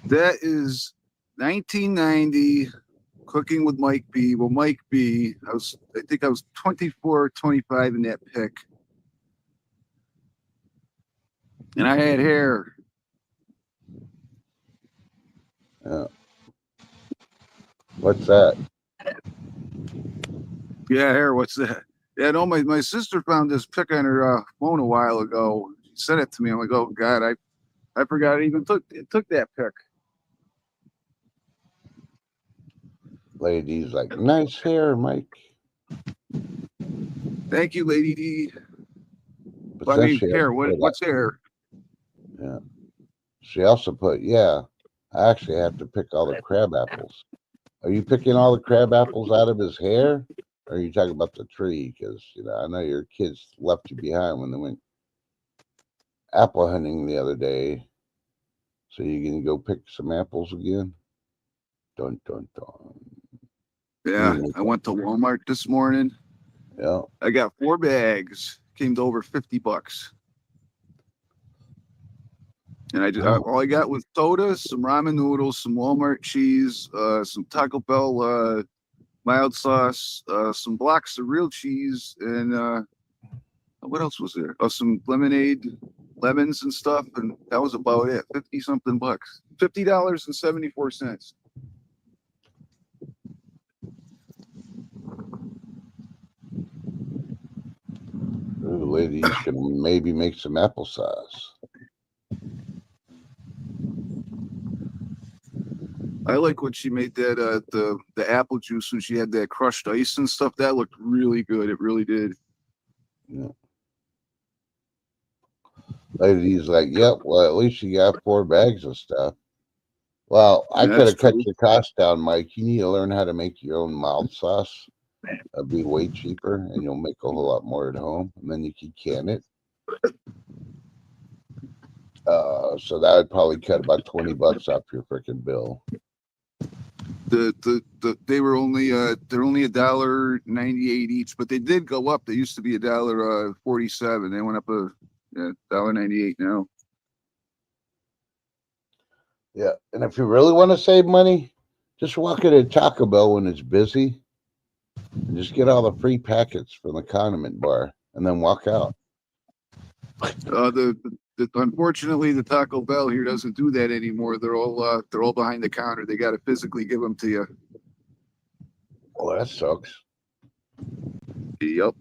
That is 1990. Cooking with Mike B. Well, Mike B. I think I was 24, 25 in that pick, and I had hair. Yeah. What's that? Yeah, hair. What's that? Yeah, no. My sister found this pic on her phone a while ago. She sent it to me. I'm like, oh God, I forgot I even took that pic. Lady's like, nice hair, Mike. Thank you, Lady D. But I then mean, hair. What's hair? Yeah. She also put, yeah, I actually have to pick all the crab apples. Are you picking all the crab apples out of his hair? Or are you talking about the tree? Because, I know your kids left you behind when they went apple hunting the other day. So you can go pick some apples again? Dun, dun, dun. Yeah, I went to Walmart this morning. Yeah. I got 4 bags. Came to over $50. And all I got was soda, some ramen noodles, some Walmart cheese, some Taco Bell mild sauce, some blocks of real cheese, and what else was there? Oh, some lemonade, lemons and stuff, and that was about it. 50 something bucks. $50.74. Ooh, lady's gonna maybe make some applesauce. I like when she made that the apple juice when she had that crushed ice and stuff. That looked really good. It really did. Yeah. Lady's like, yep, well, at least you got 4 bags of stuff. Well, I could That's have cut true. your cost down, Mike. You need to learn how to make your own mild sauce. That'd be way cheaper, and you'll make a whole lot more at home. And then you can can it. So that would probably cut about $20 off your freaking bill. They were only they're only $1.98 each, but they did go up. They used to be $1.47. They went up $1.98 now. Yeah, and if you really want to save money, just walk into Taco Bell when it's busy, and just get all the free packets from the condiment bar, and then walk out. Unfortunately the Taco Bell here doesn't do that anymore. They're all behind the counter. They got to physically give them to you. Oh, that sucks. Yep.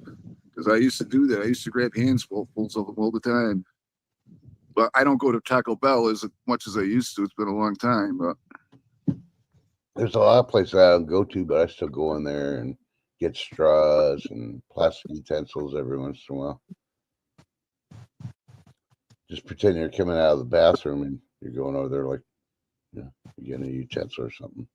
Because I used to do that. I used to grab handfuls of them all the time. But I don't go to Taco Bell as much as I used to. It's been a long time. But There's a lot of places I don't go to, but I still go in there and get straws and plastic utensils every once in a while. Just pretend you're coming out of the bathroom and you're going over there like, you're getting a utensil or something.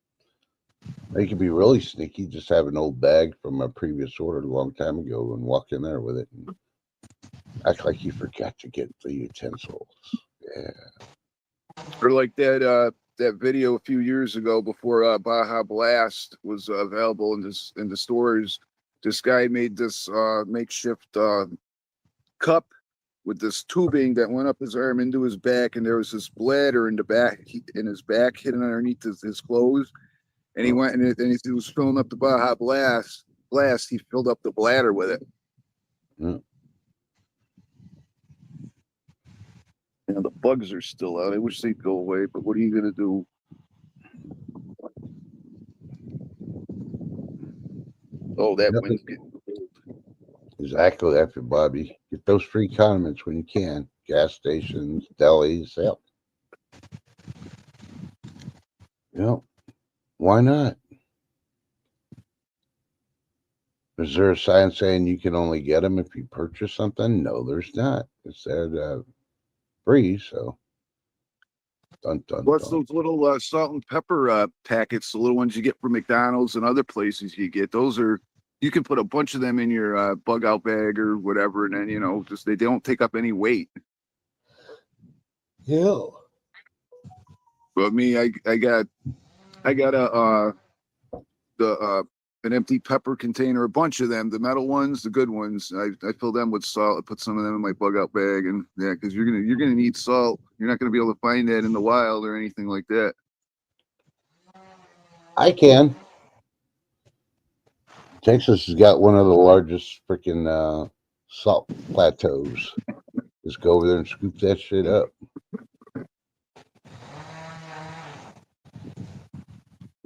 Or you can be really sneaky, just have an old bag from a previous order a long time ago and walk in there with it and act like you forgot to get the utensils. Yeah. or like that video a few years ago before Baja Blast was available in the stores. This guy made this makeshift cup with this tubing that went up his arm into his back, and there was this bladder in the back, in his back, hidden underneath his clothes. And he went and he was filling up the Baja Blast. He filled up the bladder with it. Yeah. Yeah, the bugs are still out. I wish they'd go away, but what are you gonna do? Oh, that Yep. wind's getting cold. Exactly, after Bobby. Get those free condiments when you can. Gas stations, delis, yep. Yep. Why not? Is there a sign saying you can only get them if you purchase something? No, there's not. It said free, so dun dun What's dun. those little salt and pepper packets, the little ones you get from McDonald's and other places you get? Those are, you can put a bunch of them in your bug out bag or whatever, and then just they don't take up any weight. Yeah. But me, I got an empty pepper container, a bunch of them, the metal ones, the good ones. I fill them with salt. I put some of them in my bug out bag, and yeah, because you're gonna need salt. You're not gonna be able to find that in the wild or anything like that. I can. Texas has got one of the largest freaking salt plateaus. Just go over there and scoop that shit up.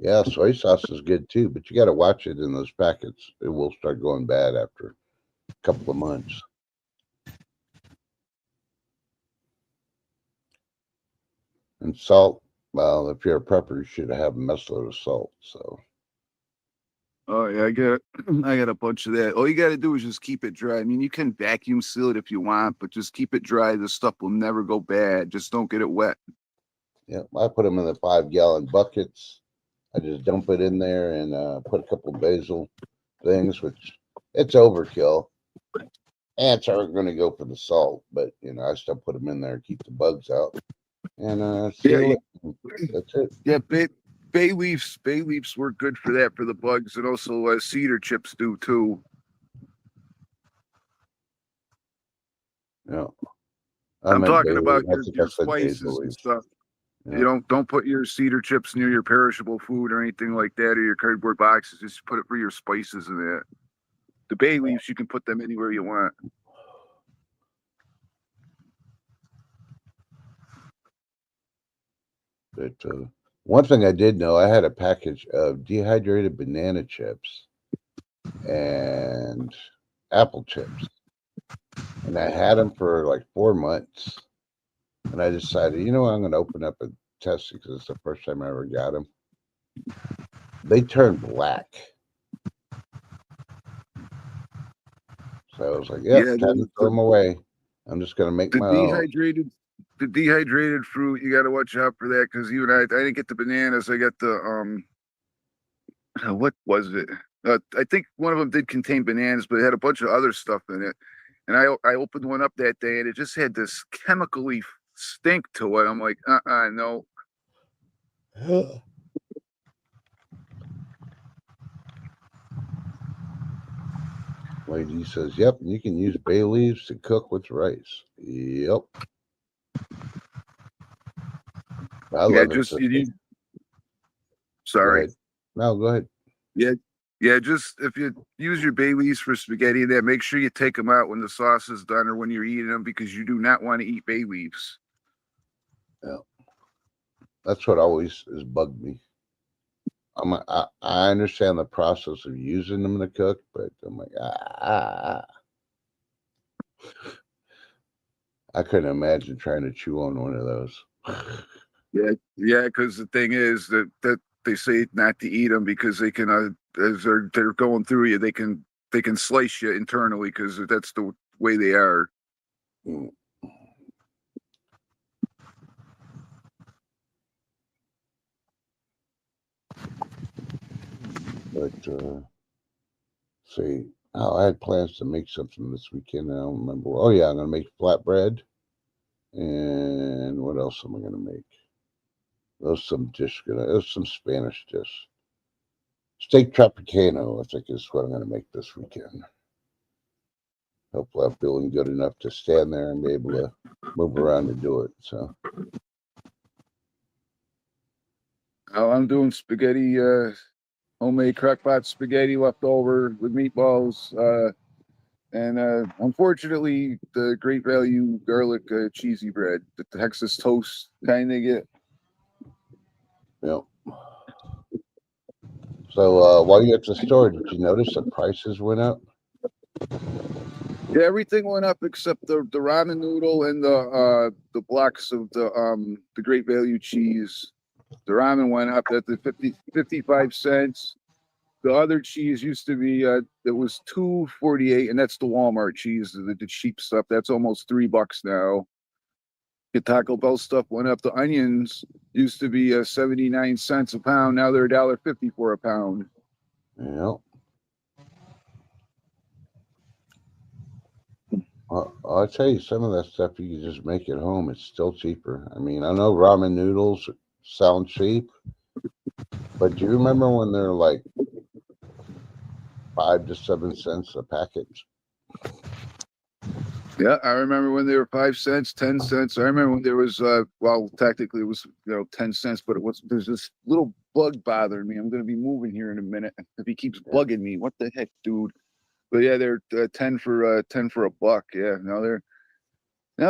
Yeah, soy sauce is good too, but you got to watch it in those packets. It will start going bad after a couple of months. And salt, well, if you're a prepper, you should have a mess load of salt. So, Oh yeah, I got a bunch of that. All you got to do is just keep it dry. I mean, you can vacuum seal it if you want, but just keep it dry. The stuff will never go bad. Just don't get it wet. yeah, I put them in the 5-gallon buckets. I just dump it in there and put a couple of basil things, which it's overkill. Ants are going to go for the salt, but I still put them in there, keep the bugs out, and Yeah, seal it. That's it. yeah. Bay leaves work good for that for the bugs, and also cedar chips do too. Yeah, I I'm meant talking bay about leaf. I think I your said basil spices and leaves. stuff. Yeah. You don't put your cedar chips near your perishable food or anything like that, or your cardboard boxes. Just put it for your spices and that. The bay leaves, you can put them anywhere you want. But one thing I did know, I had a package of dehydrated banana chips and apple chips, and I had them for like 4 months. And I decided, what, I'm going to open up and test it because it's the first time I ever got them. They turned black. So I was like, yep, Yeah, time to throw them away. I'm just going to make the my own. dehydrated fruit, you got to watch out for that because I didn't get the bananas. I got the what was it? I think one of them did contain bananas, but it had a bunch of other stuff in it. And I opened one up that day, and it just had this chemically stink to it. I'm like, no. Lady says, yep, and you can use bay leaves to cook with rice. Yep. I Yeah, love it. just So you. go Sorry. ahead. No, go ahead. Yeah, yeah. Just if you use your bay leaves for spaghetti, there, make sure you take them out when the sauce is done or when you're eating them because you do not want to eat bay leaves. Yeah. That's what always has bugged me. I understand the process of using them to cook, but I'm like, I couldn't imagine trying to chew on one of those. Yeah, yeah. Because the thing is that they say not to eat them because they can, as they're going through you, they can slice you internally because that's the way they are. Mm. But see, I had plans to make something this weekend. I don't remember. Oh yeah, I'm gonna make flatbread, and what else am I gonna make? There's some Spanish dish. Steak Tropicano, I think is what I'm gonna make this weekend. Hopefully I'm feeling good enough to stand there and be able to move around and do it. So I'm doing spaghetti, homemade crockpot spaghetti left over with meatballs. And unfortunately, the Great Value garlic cheesy bread, the Texas toast kind they get. Yep. So while you're at the store, did you notice that prices went up? Yeah, everything went up except the ramen noodle and the blocks of the Great Value cheese. The ramen went up at the 55 cents. The other cheese used to be it was 2.48, and that's the Walmart cheese, the cheap stuff. That's almost $3 now. The Taco Bell stuff went up. The onions used to be 79 cents a pound. Now they're $1.50 for a pound. Yep. I'll tell you, some of that stuff you can just make at home. It's still cheaper. I mean, I know ramen noodles sound cheap, but do you remember when they're like 5 to 7 cents a packet? Yeah, I remember when they were 5 cents, 10 cents. I remember when there was well, technically it was 10 cents, but it was there's this little bug bothering me. I'm gonna be moving here in a minute. If he keeps Yeah. bugging me, what the heck, dude? But yeah, they're 10 for a buck. Yeah, now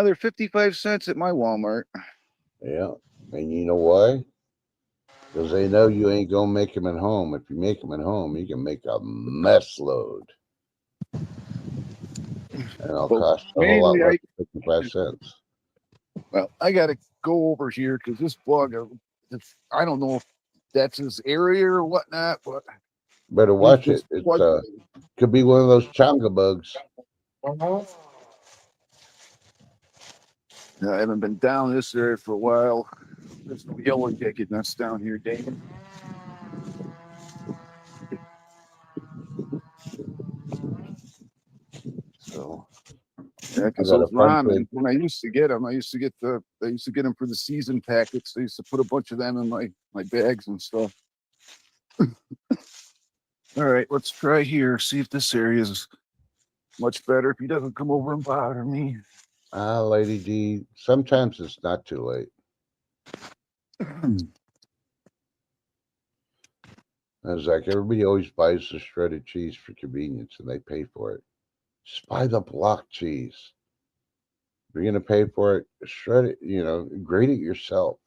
they're 55 cents at my Walmart. Yeah. And you know why? Because they know you ain't gonna make them at home. If you make them at home, you can make a mess load, and it'll Well, cost a whole lot mainly less than 55 cents. I gotta go over here because this bug, I don't know if that's his area or whatnot, but Better he's watch it. just It's bugging. could be one of those chonga bugs. I haven't been down this area for a while. There's no yellow jacket nuts down here, Damon. So Yeah, I because got a those bunch of ramen, when I used to get them, I used to get them for the season packets. I used to put a bunch of them in my bags and stuff. All right, let's try here. See if this area is much better. If he doesn't come over and bother me. Lady D. Sometimes it's not too late. It's like everybody always buys the shredded cheese for convenience, and they pay for it. Just buy the block cheese. If you're gonna pay for it, shred it. Grate it yourself.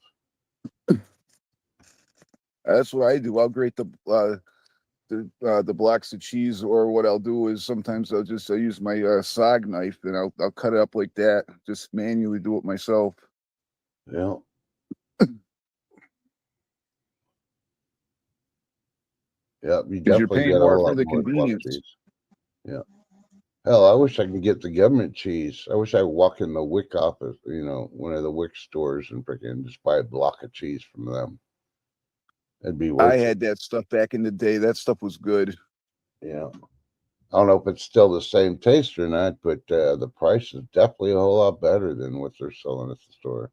That's what I do. I'll grate the blocks of cheese, or what I'll do is sometimes I'll use my sag knife and I'll cut it up like that. Just manually do it myself. Yeah. Yeah, you Because you're definitely paying get a more whole for lot the more block convenience. cheese. Yeah. Hell, I wish I could get the government cheese. I wish I could walk in the WIC office, one of the WIC stores, and freaking just buy a block of cheese from them. It'd be I worth it. had that stuff back in the day. That stuff was good. Yeah. I don't know if it's still the same taste or not, but the price is definitely a whole lot better than what they're selling at the store.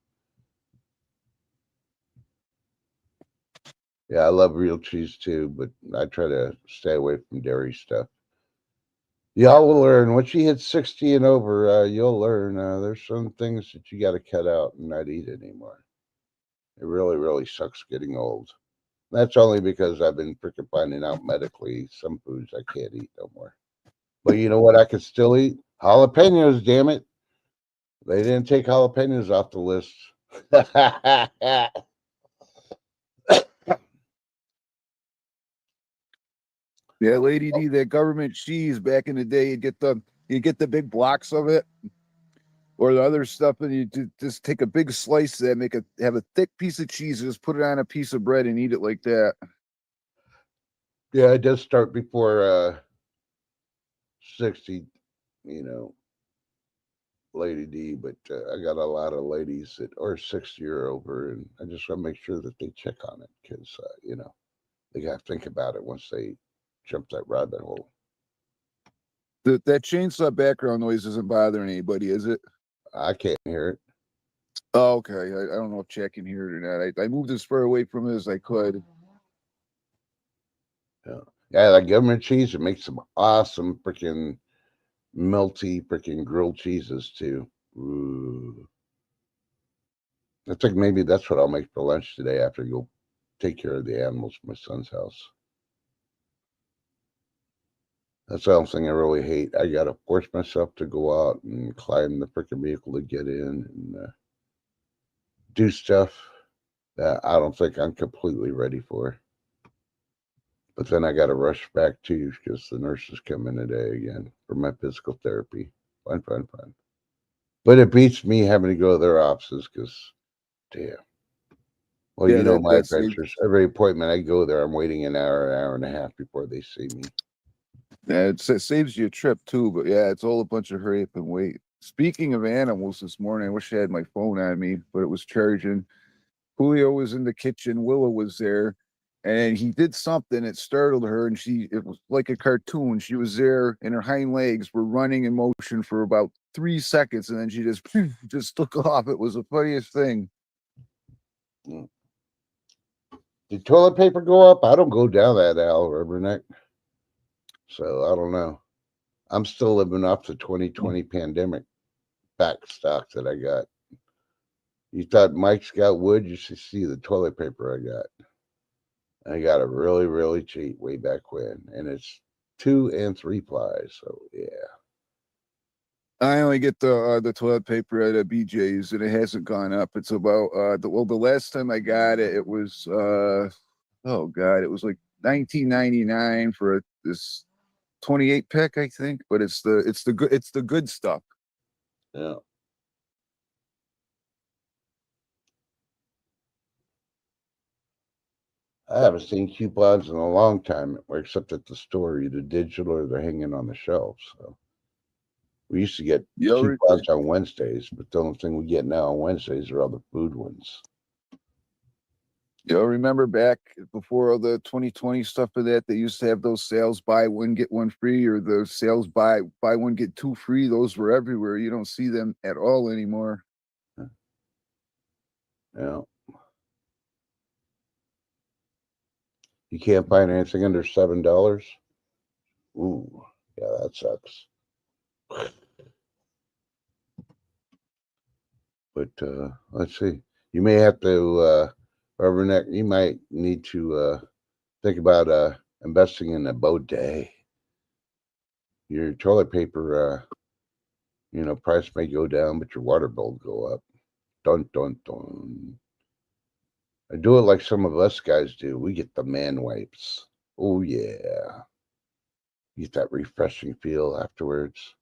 Yeah, I love real cheese too, but I try to stay away from dairy stuff. Y'all will learn once you hit 60 and over. You'll learn there's some things that you got to cut out and not eat anymore. It really, really sucks getting old. That's only because I've been freaking finding out medically some foods I can't eat no more. But you know what? I can still eat jalapenos. Damn it! They didn't take jalapenos off the list. Yeah, Lady D, that government cheese back in the day, you get the big blocks of it or the other stuff, and just take a big slice of that, have a thick piece of cheese, just put it on a piece of bread and eat it like that. Yeah, it does start before 60, you know, Lady D, but I got a lot of ladies that are 60 or over, and I just want to make sure that they check on it because, they got to think about it once they jump that rabbit hole. That chainsaw background noise isn't bothering anybody, is it? I can't hear it. Oh, okay. I don't know if Jack can hear it or not. I moved as far away from it as I could. Yeah, yeah, that government cheese, it makes some awesome freaking melty freaking grilled cheeses too. Ooh. I think maybe that's what I'll make for lunch today after I go take care of the animals at my son's house. That's the only thing I really hate. I gotta force myself to go out and climb the freaking vehicle to get in and do stuff that I don't think I'm completely ready for. But then I gotta rush back too because the nurses come in today again for my physical therapy. Fun, fun, fun. But it beats me having to go to their offices because, damn. Well, Yeah, you know my that saves. adventures. Every appointment I go there, I'm waiting an hour and a half before they see me. Yeah, it saves you a trip too. But yeah, it's all a bunch of hurry up and wait. Speaking of animals, this morning I wish I had my phone on me, but it was charging. Julio was in the kitchen. Willa was there, and he did something. It startled her, and it was like a cartoon. She was there, and her hind legs were running in motion for about 3 seconds, and then she just just took off. It was the funniest thing. Mm. Did toilet paper go up? I don't go down that aisle, Rubberneck. So I don't know. I'm still living off the 2020 pandemic back stock that I got. You thought Mike's got wood? You should see the toilet paper I got. I got it really, really cheap way back when, and it's 2 and 3 ply. So yeah, I only get the toilet paper at a BJ's, and it hasn't gone up. It's about the last time I got it, it was oh god, it was like 19.99 for this 28 pack, I think. But it's the good stuff. yeah. I haven't seen coupons in a long time, except at the store, either digital or they're hanging on the shelves. So we used to get You already, coupons on Wednesdays, but the only thing we get now on Wednesdays are all the food ones. you remember back before all the 2020 stuff of that, they used to have those sales buy one get one free, or the sales buy one get two free. Those were everywhere. You don't see them at all anymore. Yeah, you can't find anything under $7. Ooh, yeah, that sucks. But let's see. You may have to, Rubberneck. You might need to think about investing in a bidet. Your toilet paper, price may go down, but your water bill will go up. Dun dun dun. I do it like some of us guys do. We get the man wipes. Oh yeah, you get that refreshing feel afterwards.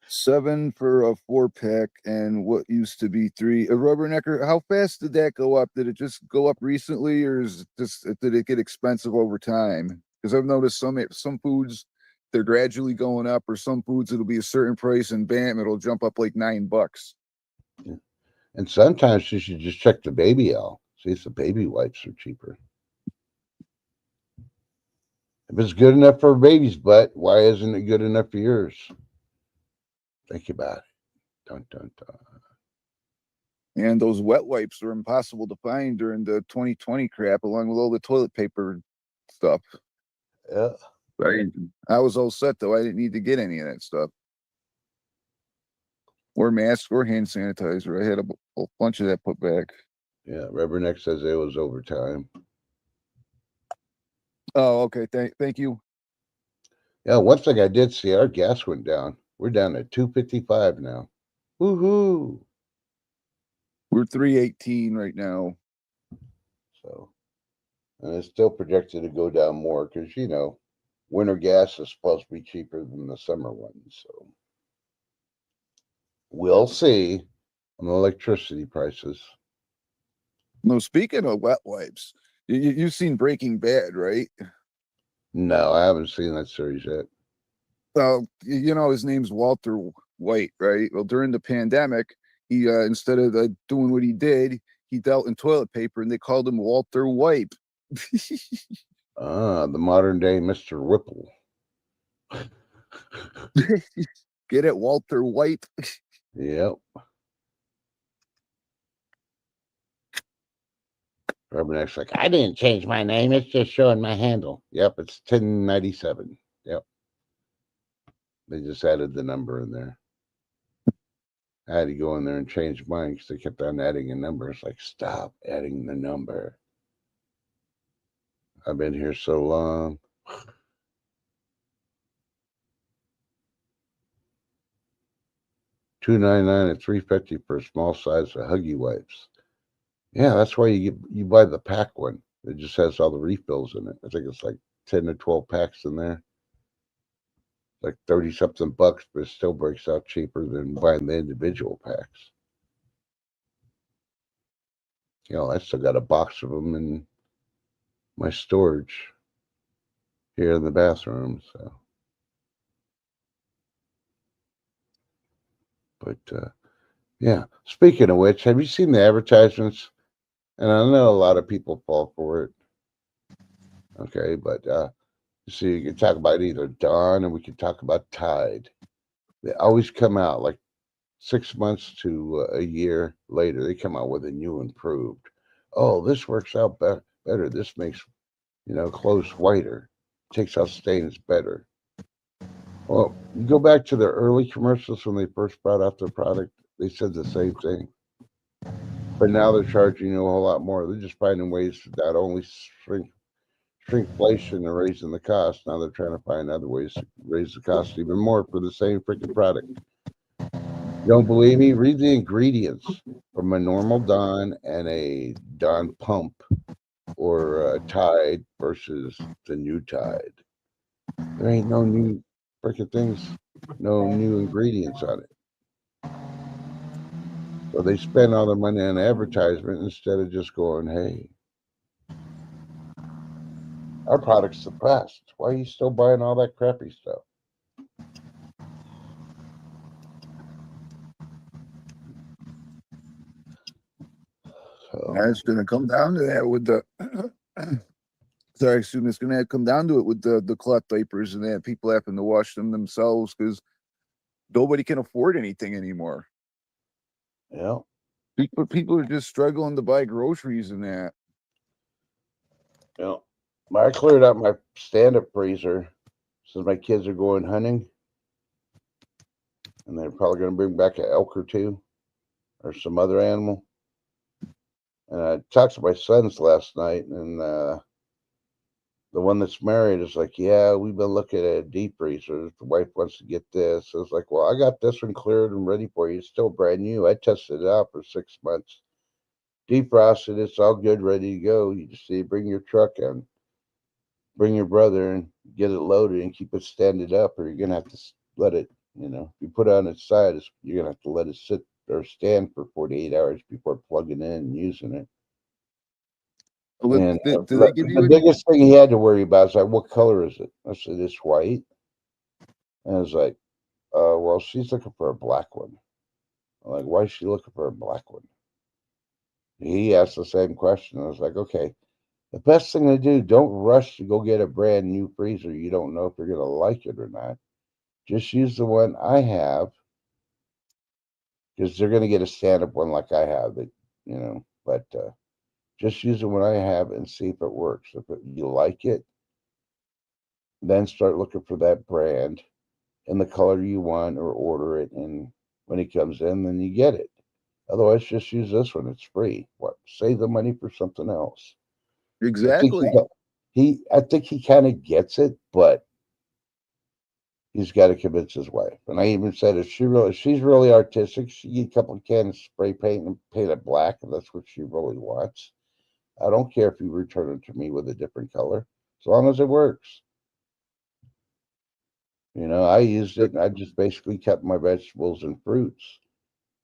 7 for a 4 pack, and what used to be 3. A rubbernecker. How fast did that go up? Did it just go up recently, or did it get expensive over time? Because I've noticed some foods they're gradually going up, or some foods it'll be a certain price and bam, it'll jump up like $9. And sometimes you should just check the baby out. See if the baby wipes are cheaper. If it's good enough for a baby's butt, why isn't it good enough for yours? Think about it. Dun dun dun. And those wet wipes are impossible to find during the 2020 crap, along with all the toilet paper stuff. Yeah. Right. I was all set though. I didn't need to get any of that stuff. Or mask or hand sanitizer. I had a bunch of that put back. Yeah. Rubberneck says it was overtime. Oh, okay. Thank you. Yeah. One thing I did see, our gas went down. We're down at 255 now. Woohoo! We're 318 right now. So, and it's still projected to go down more because winter gas is supposed to be cheaper than the summer one. So we'll see on the electricity prices. No, speaking of wet wipes, you've seen Breaking Bad, right? No, I haven't seen that series yet. His name's Walter White, right? Well, during the pandemic, he instead of doing what he did, he dealt in toilet paper, and they called him Walter Wipe. Ah, the modern day Mr. Whipple. Get it, Walter Wipe. Yep. Rubberneck's like, I didn't change my name. It's just showing my handle. Yep, it's 1097. Yep. They just added the number in there. I had to go in there and change mine because they kept on adding a number. It's like, stop adding the number. I've been here so long. $2.99 and $3.50 for a small size of Huggy wipes. Yeah, that's why you buy the pack one. It just has all the refills in it. I think it's like 10 to 12 packs in there. Like 30 something bucks, but it still breaks out cheaper than buying the individual packs. I still got a box of them in my storage here in the bathroom. So, but yeah. Speaking of which, have you seen the advertisements? And I know a lot of people fall for it. Okay, but see, you can talk about either Dawn or we can talk about Tide. They always come out like 6 months to a year later. They come out with a new improved. Oh, this works out better. This makes clothes whiter, takes out stains better. Well, you go back to their early commercials when they first brought out their product. They said the same thing, but now they're charging you a whole lot more. They're just finding ways to not only shrinkflation and raising the cost. Now they're trying to find other ways to raise the cost even more for the same freaking product. You don't believe me? Read the ingredients from a normal Dawn and a Dawn pump or a Tide versus the new Tide. There ain't no new freaking things, no new ingredients on it. So they spend all their money on advertisement instead of just going, hey, our product's the best. Why are you still buying all that crappy stuff? So, And it's going to come down to that with the. Sorry, excuse me. It's going to come down to it with the cloth diapers and that people having to wash them themselves because nobody can afford anything anymore. yeah. People are just struggling to buy groceries and that. Yeah. I cleared out my stand-up freezer since my kids are going hunting, and they're probably going to bring back an elk or two or some other animal. And I talked to my sons last night, and the one that's married is like, "Yeah, we've been looking at a deep freezer. The wife wants to get this." I was like, "Well, I got this one cleared and ready for you. It's still brand new. I tested it out for 6 months. Defrosted. It's all good, ready to go. You just need to bring your truck in." Bring your brother and get it loaded and keep it standing up, or you're gonna have to let it. If you put it on its side, you're gonna have to let it sit or stand for 48 hours before plugging in and using it. Look, And do they give the you any? biggest thing he had to worry about is like, what color is it? I said it's white, and I was like, well, she's looking for a black one. I'm like, why is she looking for a black one? He asked the same question. I was like, okay, the best thing to do, don't rush to go get a brand new freezer. You don't know if you're gonna like it or not. Just use the one I have because they're going to get a stand up one like I have but just use the one I have and see if it works. If you like it, then start looking for that brand in the color you want or order it. And when it comes in, then you get it. Otherwise, just use this one. It's free. What? Save the money for something else. I think Exactly. I think he kind of gets it, but he's got to convince his wife. And I even said, if she's really artistic, she get a couple of cans of spray paint and paint it black, if that's what she really wants. I don't care if you return it to me with a different color, as long as it works. I used it, and I just basically kept my vegetables and fruits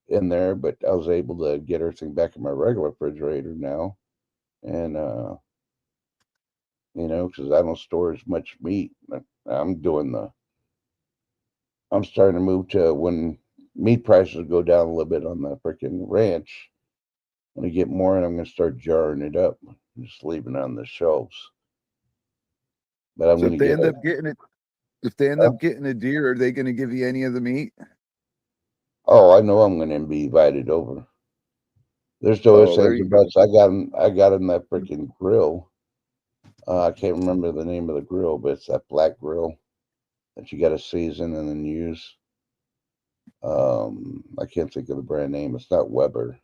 in there, but I was able to get everything back in my regular refrigerator now, and because I don't store as much meat. I'm doing the I'm starting to move to when meat prices go down a little bit on the freaking ranch. When I get more, and I'm going to start jarring it up, just leaving it on the shelves. But I'm So going if to they get end it. up getting it, if they end Huh? up getting a deer, are they going to give you any of the meat? Oh, I know I'm going to be invited over. There's no ifs, Oh, there ands, or you go. buts. I got him that freaking grill. I can't remember the name of the grill, but it's that black grill that you got to season and then use. I can't think of the brand name. It's not Weber.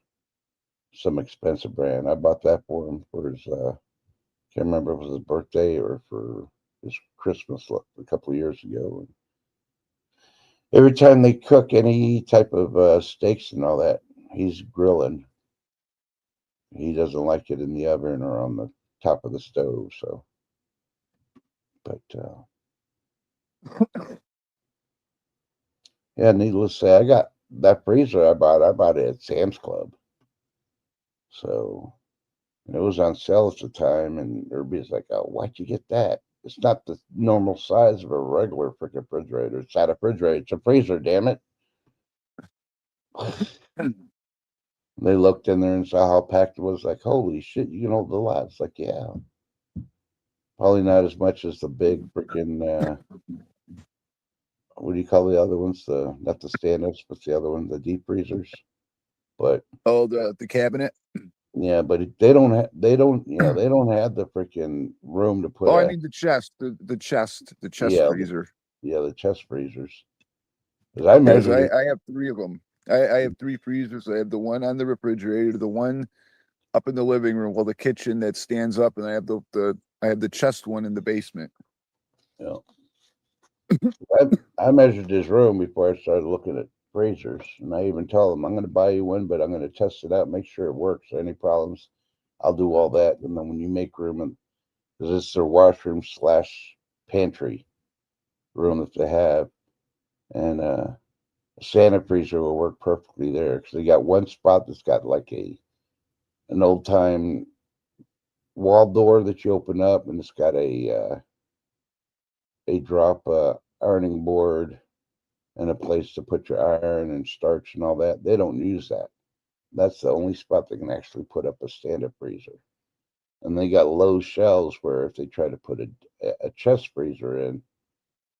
Some expensive brand. I bought that for him for his can't remember if it was his birthday or for his Christmas a couple of years ago. Every time they cook any type of steaks and all that, he's grilling. He doesn't like it in the oven or on the top of the stove. So, but yeah, needless to say, I got that freezer I bought. I bought it at Sam's Club. So and it was on sale at the time, and everybody's like, "Oh, why'd you get that? It's not the normal size of a regular freaking refrigerator. It's not a refrigerator. It's a freezer. Damn it!" They looked in there and saw how packed it was. Like, holy shit, you can hold a lot. It's like, yeah, probably not as much as the big freaking. What do you call the other ones? The not the stand-ups, but the other one, the deep freezers. But Oh, the cabinet. yeah, but they don't have they don't have the freaking room to put Oh, I a mean the chest, the chest yeah freezer. the chest freezers. Because I Because measured I, it. I have three of them. I have three freezers. I have the one on the refrigerator, the one up in the living room, well, the kitchen that stands up, and I have the chest one in the basement. You know, I measured his room before I started looking at freezers, and I even told him I'm going to buy you one, but I'm going to test it out, make sure it works. Any problems, I'll do all that. And then when you make room, and because it's their washroom slash pantry room that they have, and a Santa freezer will work perfectly there because they got one spot that's got like an old time wall door that you open up, and it's got a drop ironing board and a place to put your iron and starch and all that. They don't use that. That's the only spot they can actually put up a stand-up freezer. And they got low shelves where if they try to put a chest freezer in,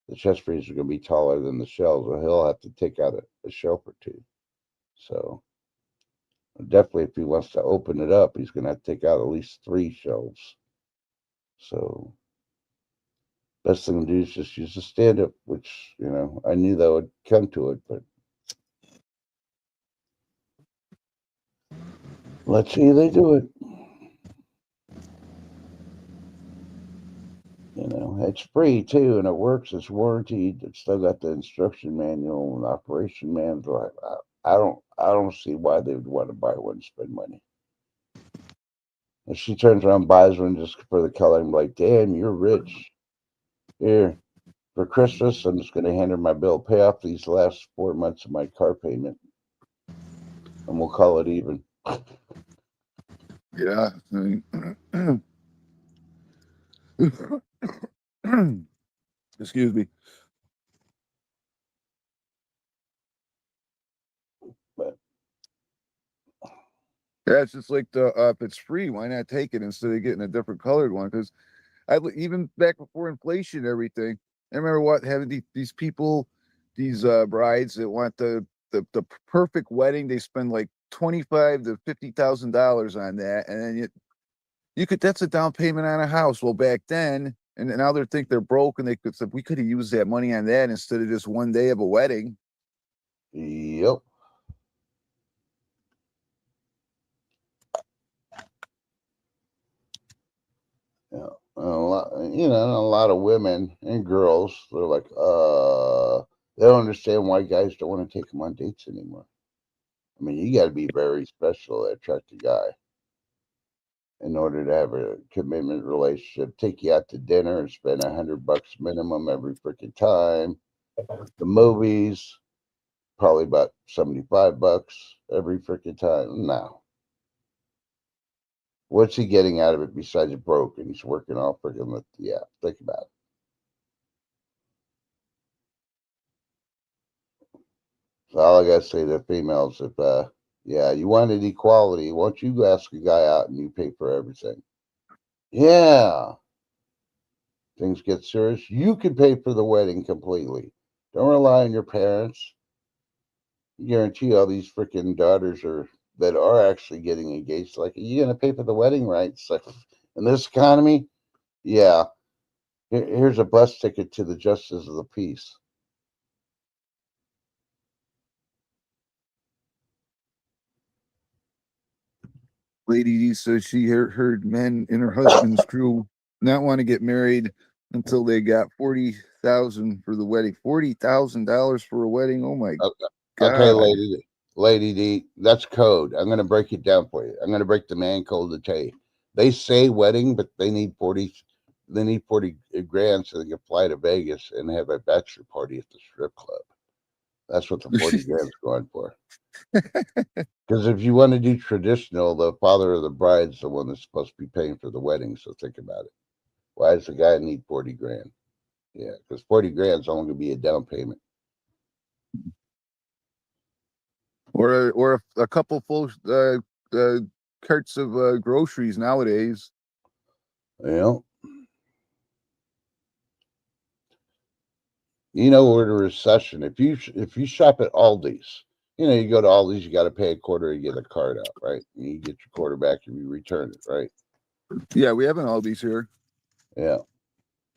the chest freezer is going to be taller than the shelves, or he'll have to take out a shelf or two. So definitely, if he wants to open it up, he's going to have to take out at least three shelves. So best thing to do is just use a stand-up, which I knew that would come to it, but let's see they do it. It's free too, and it works. It's warranted. It's still got the instruction manual and operation manual. I don't see why they would want to buy one and spend money. If she turns around and buys one just for the color, I'm like, damn, you're rich. Here for Christmas, I'm just going to hand her my bill, pay off these last 4 months of my car payment, and we'll call it even. Yeah. Excuse me. But Yeah, it's just like if it's free, why not take it instead of getting a different colored one? Because even back before inflation and everything, I remember having these people, these brides that want the perfect wedding. They spend like $25,000 to $50,000 on that, and then you could that's a down payment on a house. Well, back then, and now they think they're broke, and they could say we could have used that money on that instead of just one day of a wedding. yep. Yeah. A lot of women and girls, they're like, they don't understand why guys don't want to take them on dates anymore. I mean, you got to be very special to attract a guy in order to have a commitment relationship. Take you out to dinner and spend $100 minimum every freaking time. The movies, probably about $75 every freaking time. No. What's he getting out of it besides broke? And he's working all freaking with, yeah, think about it. So all I gotta say to females, if yeah, you wanted equality, why don't you ask a guy out and you pay for everything? Yeah. Things get serious. You can pay for the wedding completely. Don't rely on your parents. Guarantee all these freaking daughters that are actually getting engaged. Like, are you gonna pay for the wedding, right? It's like in this economy, yeah. Here's a bus ticket to the justice of the peace. Lady says she heard men in her husband's crew not want to get married until they got $40,000 for the wedding. $40,000 for a wedding. Oh my Okay, God. Lady D, that's code. I'm gonna break it down for you. I'm gonna break the man code to tell you. They say wedding, but they need 40. They need 40 grand so they can fly to Vegas and have a bachelor party at the strip club. That's what the 40 grand's going for. Because if you want to do traditional, the father of the bride's the one that's supposed to be paying for the wedding. So think about it. Why does the guy need 40 grand? Yeah, because 40 grand's only going to be a down payment. Or a couple full carts of groceries nowadays. You know, we're in a recession. If you shop at Aldi's, you go to Aldi's, you got to pay a quarter to get a card out, right? And you get your quarter back if you return it, right? Yeah, we have an Aldi's here. Yeah.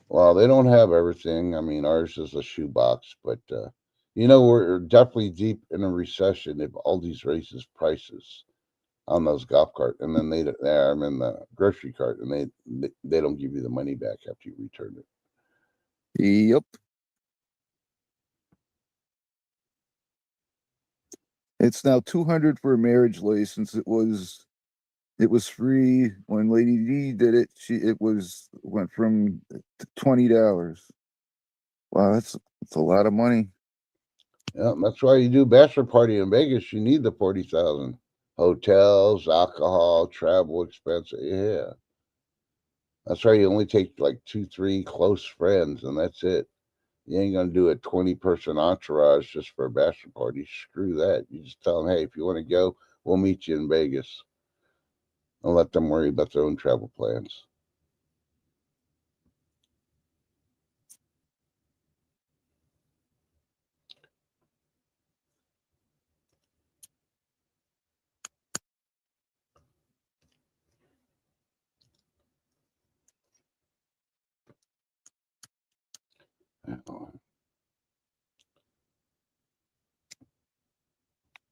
Well, they don't have everything. I mean, ours is a shoebox, but we're definitely deep in a recession if Aldi's raises prices on those golf cart, and then I'm in the grocery cart, and they don't give you the money back after you return it. Yep. It's now 200 for a marriage license. It was free when Lady D did it. It went from $20. Wow, that's a lot of money. Yeah, that's why you do bachelor party in Vegas. You need the 40,000. Hotels, alcohol, travel expenses. Yeah, that's why you only take like 2, 3 close friends, and that's it. You ain't gonna do a 20-person entourage just for a bachelor party. Screw that. You just tell them, hey, if you want to go, we'll meet you in Vegas, and let them worry about their own travel plans.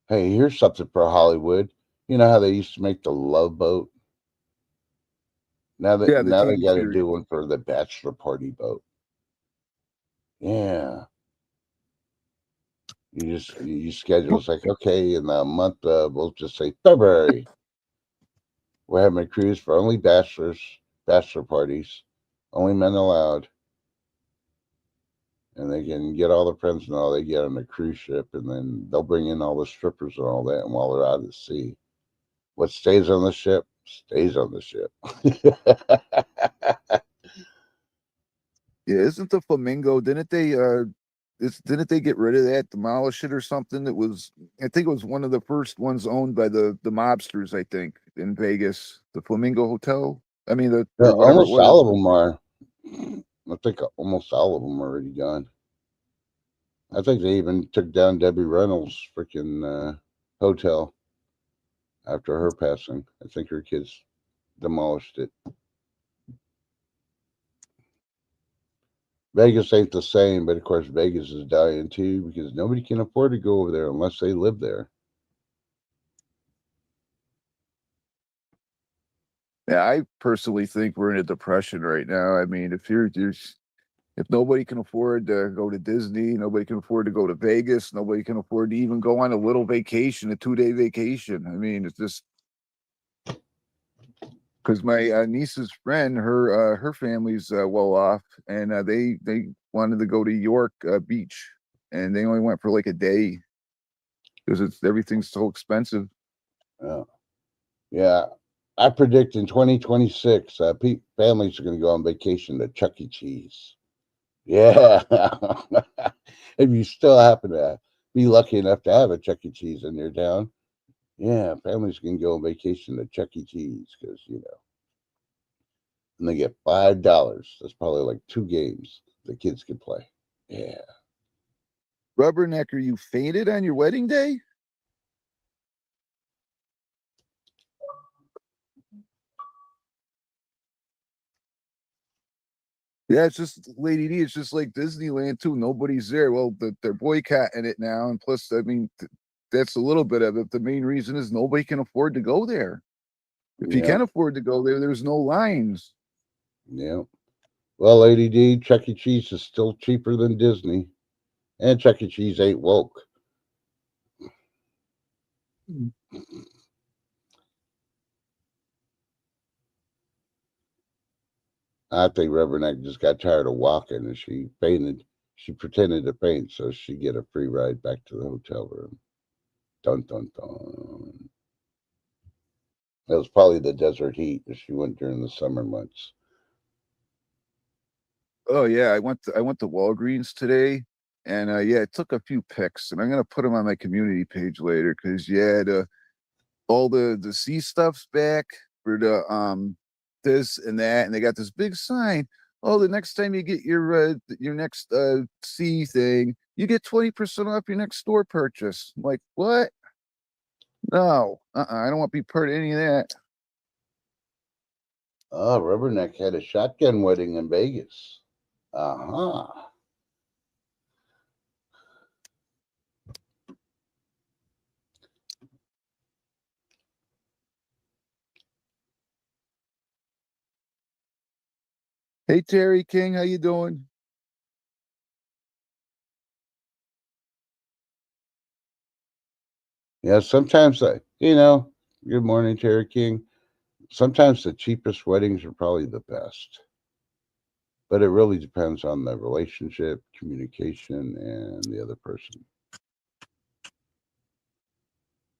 Hey, here's something for Hollywood. You know how they used to make the Love Boat? Now Yeah, the they TV got to series. do one for the bachelor party boat. Yeah, you schedule. It's like, okay, in the month of, we'll just say February, we're having a cruise for only bachelor parties, only men allowed, and they can get all the friends and all they get on the cruise ship, and then they'll bring in all the strippers and all that. And while they're out at sea, what stays on the ship stays on the ship. Yeah, isn't the Flamingo? Didn't they get rid of that, demolish it or something? I think it was one of the first ones owned by the mobsters, I think, in Vegas, the Flamingo Hotel. I mean, Yeah, or whatever it almost all was. of them are. I think almost all of them are already gone. I think they even took down Debbie Reynolds' freaking hotel after her passing. I think her kids demolished it. Vegas ain't the same, but of course Vegas is dying too because nobody can afford to go over there unless they live there. Yeah, I personally think we're in a depression right now. I mean, if nobody can afford to go to Disney, nobody can afford to go to Vegas, nobody can afford to even go on a little vacation, a 2-day vacation. I mean, it's just because my niece's friend, her family's well off, and they wanted to go to York Beach, and they only went for like a day because everything's so expensive. Yeah, yeah. I predict in 2026, families are going to go on vacation to Chuck E. Cheese. Yeah. If you still happen to be lucky enough to have a Chuck E. Cheese in your town, yeah, families can go on vacation to Chuck E. Cheese because, and they get $5. That's probably like 2 games the kids can play. Yeah. Rubbernecker, you fainted on your wedding day? Yeah, it's just Lady D. It's just like Disneyland too. Nobody's there. Well, they're boycotting it now, and plus, I mean, that's a little bit of it. The main reason is nobody can afford to go there. If you Yeah. can afford to go there, there's no lines. Yeah. Well, Lady D, Chuck E. Cheese is still cheaper than Disney, and Chuck E. Cheese ain't woke. I think Rubberneck just got tired of walking and she fainted. She pretended to faint so she get a free ride back to the hotel room. Dun dun dun. That was probably the desert heat that she went during the summer months. Oh yeah, I went to Walgreens today, and yeah, I took a few pics, and I'm gonna put them on my community page later because yeah, all the C stuff's back for the this and that, and they got this big sign. Oh, the next time you get your next C thing, you get 20% off your next store purchase. I'm like, what? No, I don't want to be part of any of that. Oh, Rubberneck had a shotgun wedding in Vegas. Uh-huh. Hey Terry King, how you doing? Yeah, sometimes good morning, Terry King. Sometimes the cheapest weddings are probably the best. But it really depends on the relationship, communication, and the other person.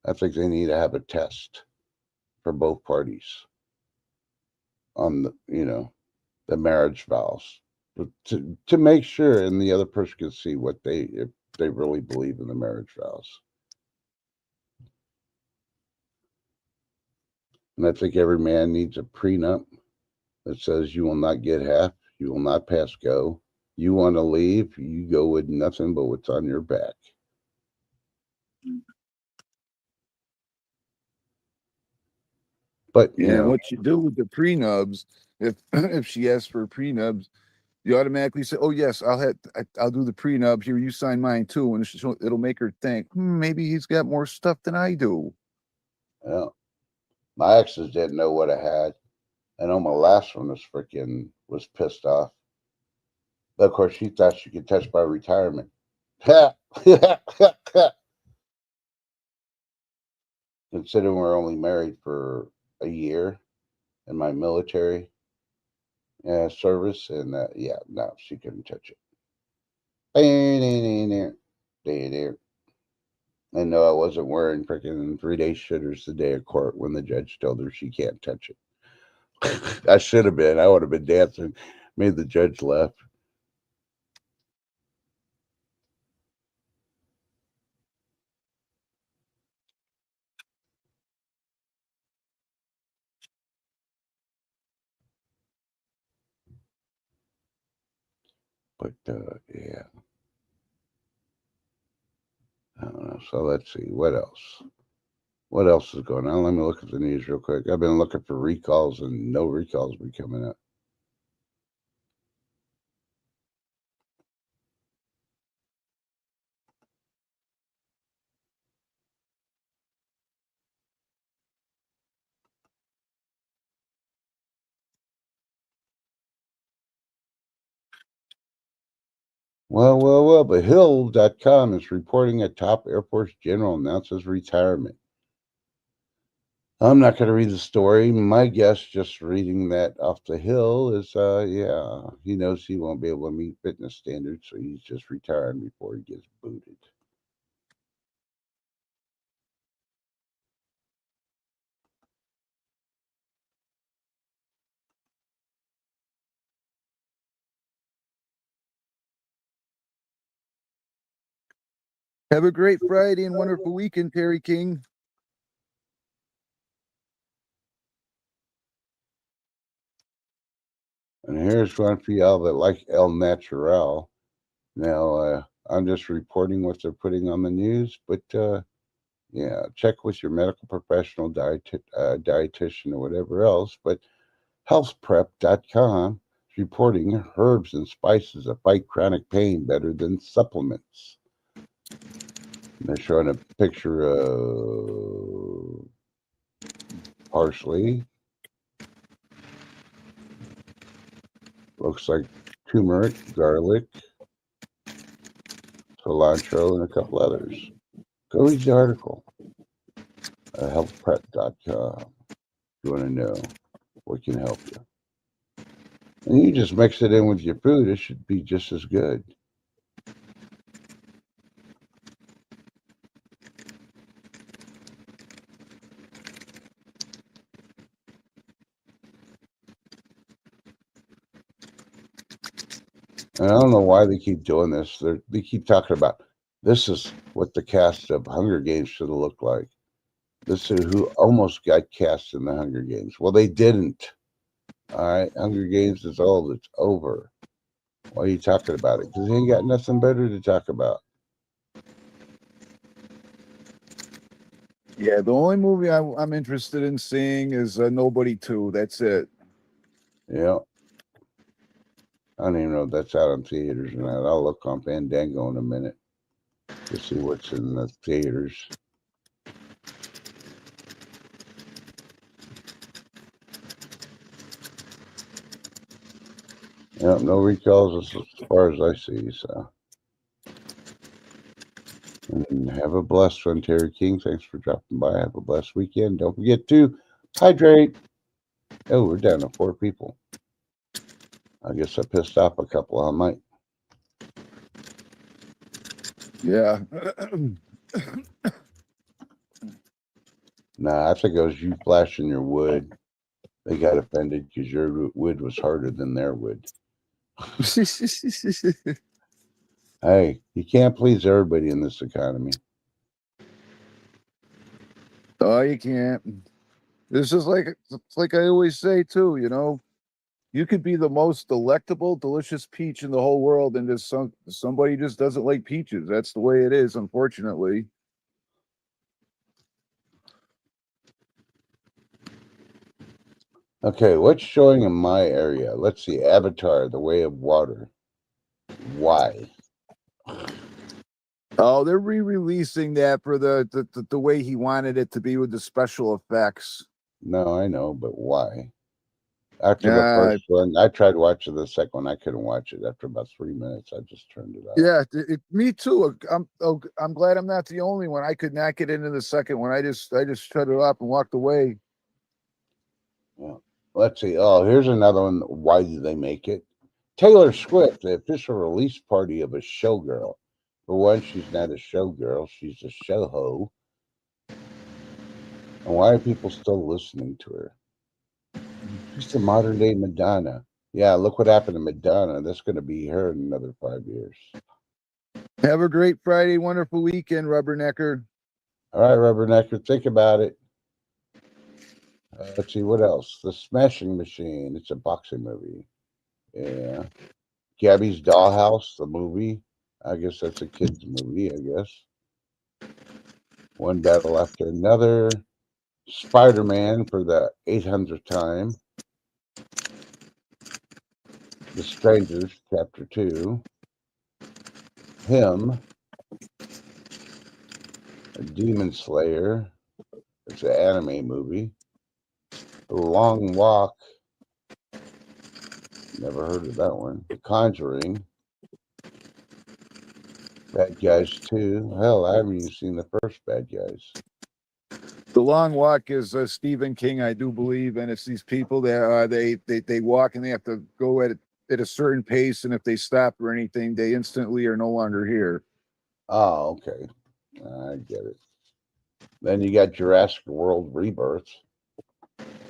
I think they need to have a test for both parties on the marriage vows to make sure, and the other person can see what if they really believe in the marriage vows. And I think every man needs a prenup that says you will not get half, you will not pass go. You want to leave, you go with nothing but what's on your back. But Yeah, and what you do with the prenubs, if if she asks for prenubs, you automatically say, "Oh yes, I'll do the prenup here. You sign mine too," and it'll make her think, maybe he's got more stuff than I do. yeah, my exes didn't know what I had. I know my last one was pissed off. But of course, she thought she could touch my retirement. Considering we're only married for a year in my military service, and yeah, no, she couldn't touch it. I know I wasn't wearing freaking 3-day shitters the day of court when the judge told her she can't touch it. I should have been. I would have been dancing, made the judge laugh. But yeah, I don't know. So let's see what else. What else is going on? Let me look at the news real quick. I've been looking for recalls, and no recalls be coming up. Well, but Hill.com is reporting a top Air Force general announces retirement. I'm not going to read the story. My guess, just reading that off the Hill, is yeah, he knows he won't be able to meet fitness standards, so he's just retiring before he gets booted. Have a great Friday and wonderful weekend, Terry King. And here's one for y'all that like El Natural. Now, I'm just reporting what they're putting on the news, but yeah, check with your medical professional, dietitian, or whatever else. But healthprep.com is reporting herbs and spices that fight chronic pain better than supplements. And they're showing a picture of parsley, Looks like turmeric, garlic, cilantro, and a couple others. Go read the article at healthprep.com if you want to know what can help you. And you just mix it in with your food. It should be just as good. And I don't know why they keep doing this. They keep talking about this is what the cast of Hunger Games should have looked like. This is who almost got cast in the Hunger Games. Well, they didn't. All right, Hunger Games is old. It's over. Why are you talking about it? Because they ain't got nothing better to talk about. Yeah, the only movie I'm interested in seeing is Nobody 2. That's it. Yeah. I don't even know if that's out in theaters or not. I'll look on Fandango in a minute to see what's in the theaters. Yep, no recalls as far as I see, so. And have a blessed one, Terry King. Thanks for dropping by. Have a blessed weekend. Don't forget to hydrate. Oh, we're down to 4 people. I guess I pissed off a couple on mic. Yeah. Nah, I think it was you flashing your wood. They got offended because your wood was harder than their wood. Hey, you can't please everybody in this economy. Oh, you can't. This is like I always say too, you know, you could be the most delectable, delicious peach in the whole world, and just somebody just doesn't like peaches. That's the way it is, unfortunately. Okay, what's showing in my area? Let's see. Avatar, The Way of Water. Why? Oh, they're re-releasing that for the way he wanted it to be with the special effects. No, I know, but why? After the Yeah, first one, I tried watching the second one. I couldn't watch it. After about 3 minutes, I just turned it off. yeah, me too. I'm glad I'm not the only one. I could not get into the second one. I just shut it off and walked away. Yeah. Let's see. Oh, here's another one. Why did they make it? Taylor Swift, the official release party of a showgirl. For one, she's not a showgirl. She's a show ho. And why are people still listening to her? She's the modern day Madonna. Yeah, look what happened to Madonna. That's going to be her in another 5 years. Have a great Friday, wonderful weekend, Rubbernecker. All right, Rubbernecker, think about it. Let's see, what else? The Smashing Machine. It's a boxing movie. Yeah. Gabby's Dollhouse, the movie. I guess that's a kid's movie, I guess. One battle after another. Spider-Man for the 800th time. The Strangers, Chapter 2. Him. A Demon Slayer. It's an anime movie. The Long Walk. Never heard of that one. The Conjuring. Bad Guys 2. Hell, I haven't even seen the first Bad Guys. The Long Walk is Stephen King, I do believe, and it's these people that they walk and they have to go at a certain pace, and if they stop or anything, they instantly are no longer here. Oh, okay. I get it. Then you got Jurassic World Rebirth.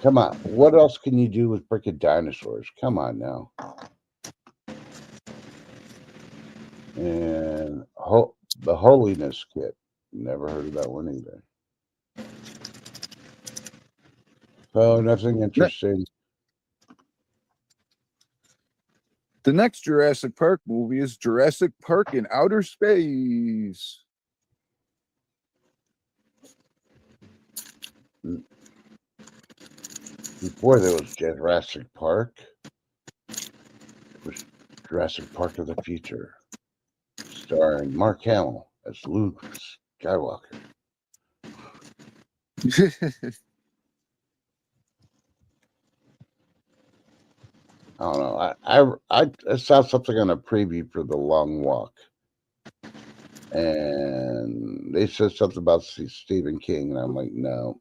Come on. What else can you do with freaking dinosaurs? Come on now. And the Holiness Kit. Never heard of that one either. Oh, nothing interesting. The next Jurassic Park movie is Jurassic Park in Outer Space. Before there was Jurassic Park, it was Jurassic Park of the Future, starring Mark Hamill as Luke Skywalker. I don't know. I saw something on a preview for The Long Walk, and they said something about Stephen King, and I'm like, no.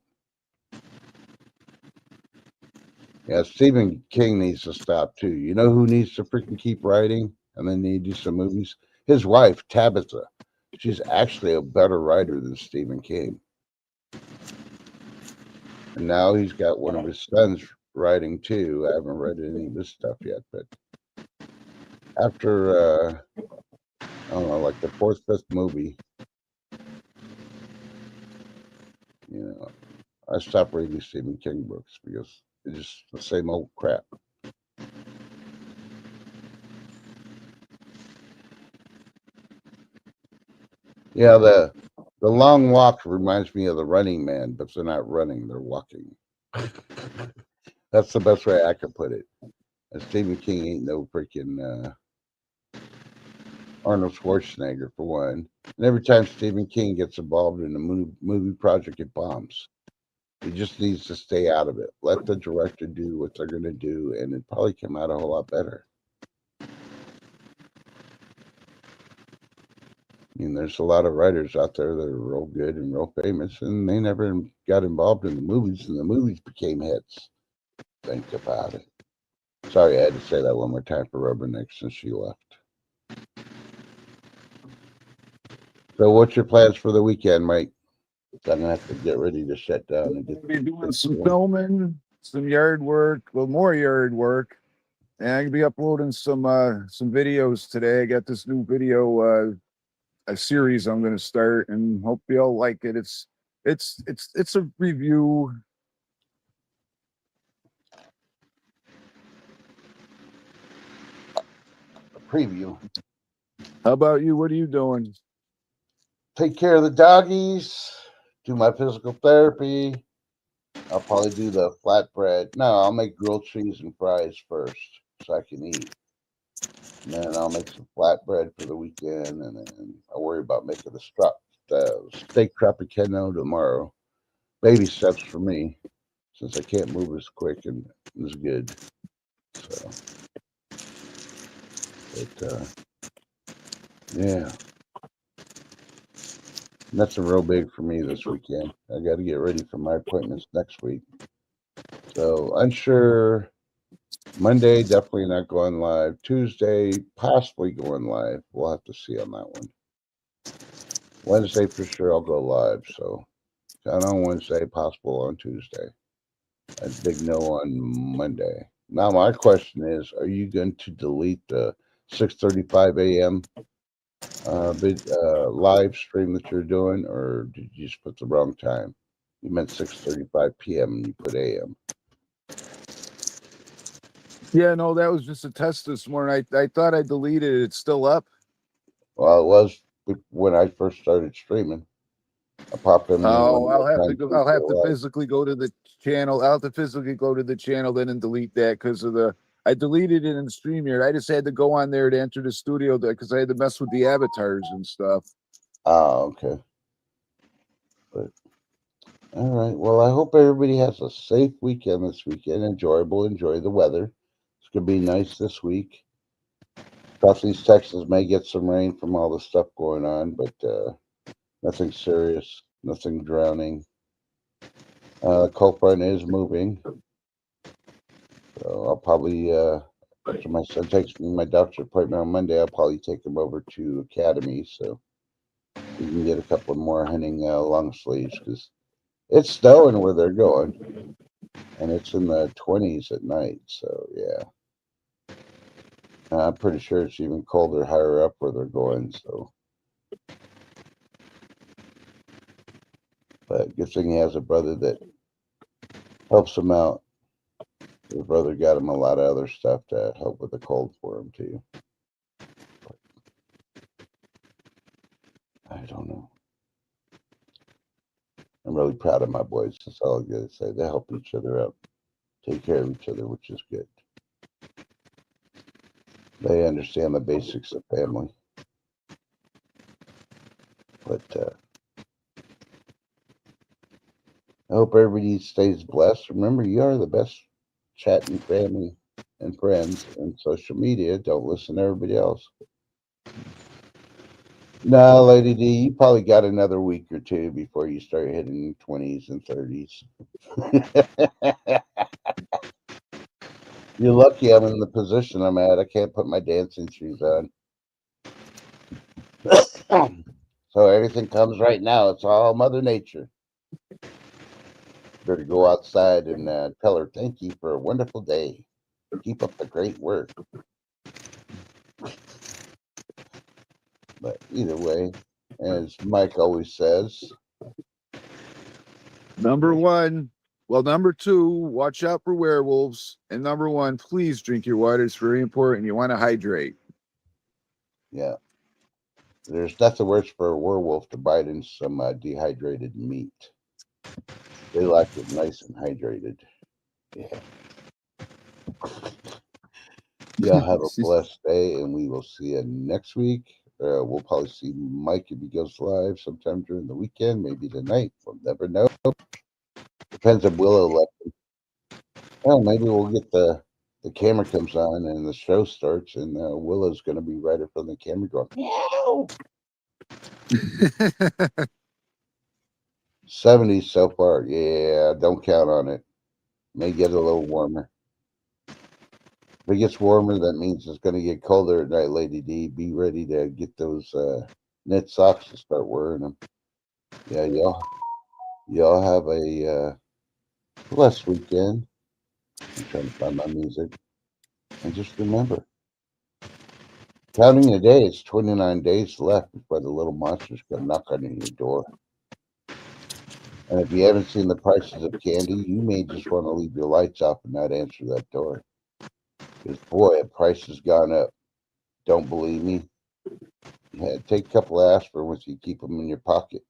Yeah, Stephen King needs to stop too. You know who needs to freaking keep writing and then need to do some movies? His wife, Tabitha. She's actually a better writer than Stephen King. And now he's got one of his sons writing too. I haven't read any of his stuff yet, but after I don't know, like the fourth, fifth movie, you know, I stopped reading Stephen King books because it's just the same old crap. Yeah, the Long Walk reminds me of the Running Man, but they're not running; they're walking. That's the best way I could put it. And Stephen King ain't no freaking Arnold Schwarzenegger for one. And every time Stephen King gets involved in a movie project, it bombs. He just needs to stay out of it. Let the director do what they're going to do, and it probably come out a whole lot better. I mean, there's a lot of writers out there that are real good and real famous, and they never got involved in the movies, and the movies became hits. Think about it. Sorry, I had to say that one more time for Rubberneck since she left. So, what's your plans for the weekend, Mike? I'm gonna have to get ready to shut down and get. Be doing some filming, some yard work, well, more yard work, and I'm gonna be uploading some videos today. I got this new video a series I'm gonna start, and hope y'all like it. It's a review. A preview. How about you? What are you doing? Take care of the doggies. Do my physical therapy. I'll probably do the flatbread. No, I'll make grilled cheese and fries first so I can eat. And then I'll make some flatbread for the weekend, and then I'll worry about making the steak tropicano tomorrow. Baby steps for me, since I can't move as quick and as good. So, but yeah, nothing real big for me this weekend. I got to get ready for my appointments next week. So unsure. Monday, definitely not going live. Tuesday, possibly going live. We'll have to see on that one. Wednesday, for sure, I'll go live. So, count on Wednesday, possible on Tuesday. A big no on Monday. Now, my question is: are you going to delete the 6:35 a.m. Live stream that you're doing, or did you just put the wrong time? You meant 6:35 p.m. and you put a.m. Yeah, no, that was just a test this morning. I thought I deleted it. It's still up. Well, it was when I first started streaming. I popped them in Oh, one more time. I'll have to physically go to the channel. I'll have to physically go to the channel then and delete that because of the. I deleted it in StreamYard. I just had to go on there to enter the studio because I had to mess with the avatars and stuff. Oh, okay. But all right. Well, I hope everybody has a safe weekend this weekend. Enjoyable. Enjoy the weather. It's gonna be nice this week. Southeast Texas may get some rain from all the stuff going on, but nothing serious. Nothing drowning. Cold front is moving, so I'll probably after my son takes me my doctor's appointment on Monday, I'll probably take him over to Academy so we can get a couple more hunting long sleeves because it's snowing where they're going, and it's in the 20s at night. So yeah, I'm pretty sure it's even colder higher up where they're going. So, but good thing he has a brother that helps him out. His brother got him a lot of other stuff to help with the cold for him too. But I don't know. I'm really proud of my boys. That's all I gotta say. They help each other out, take care of each other, which is good. They understand the basics of family. But I hope everybody stays blessed. Remember, you are the best chatting family and friends and social media. Don't listen to everybody else. No, Lady D, you probably got another week or two before you start hitting 20s and 30s. You're lucky I'm in the position I'm at. I can't put my dancing shoes on. So everything comes right now. It's all Mother Nature. Better go outside and tell her thank you for a wonderful day. Keep up the great work. But either way, as Mike always says, Number one. Well, number two, watch out for werewolves. And number one, please drink your water. It's very important. You want to hydrate. yeah, there's nothing worse for a werewolf to bite into some dehydrated meat. They like it nice and hydrated. Yeah. Y'all have a blessed day, and we will see you next week. We'll probably see Mike if he goes live sometime during the weekend, maybe tonight. We'll never know. Depends if Willow left him. Well, maybe we'll get the camera comes on and the show starts, and Willow's going to be right up on the camera going, meow. 70s so far. Yeah, don't count on it. May get a little warmer. If it gets warmer, that means it's going to get colder at night, Lady D. Be ready to get those knit socks and start wearing them. Yeah, y'all have a blessed weekend. I'm trying to find my music. And just remember, counting the days, 29 days left before the little monsters come knock on your door. And if you haven't seen the prices of candy, you may just want to leave your lights off and not answer that door. Because, boy, the price has gone up. Don't believe me? Yeah, take a couple of aspirin with you, keep them in your pocket.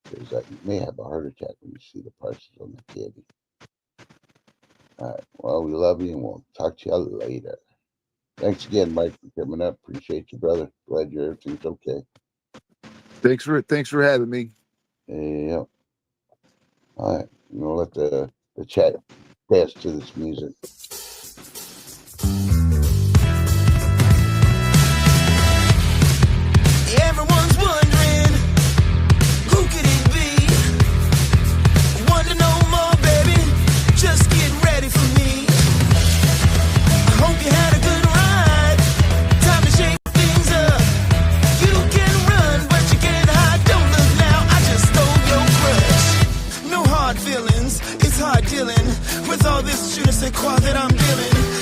Because you may have a heart attack when you see the prices on the candy. All right. Well, we love you, and we'll talk to you later. Thanks again, Mike, for coming up. Appreciate you, brother. Glad everything's okay. Thanks for having me. Yeah. All right. I'm gonna let the chat dance to this music. Everyone's wondering, who could it be? Want to know more, baby? Just get ready for me. I hope you had a good ride. Time to shake things up. You can run, but you can't hide. Don't look now, I just stole your crush. No hard feelings, it's hard dealing with all this je ne sais quoi that I'm dealing.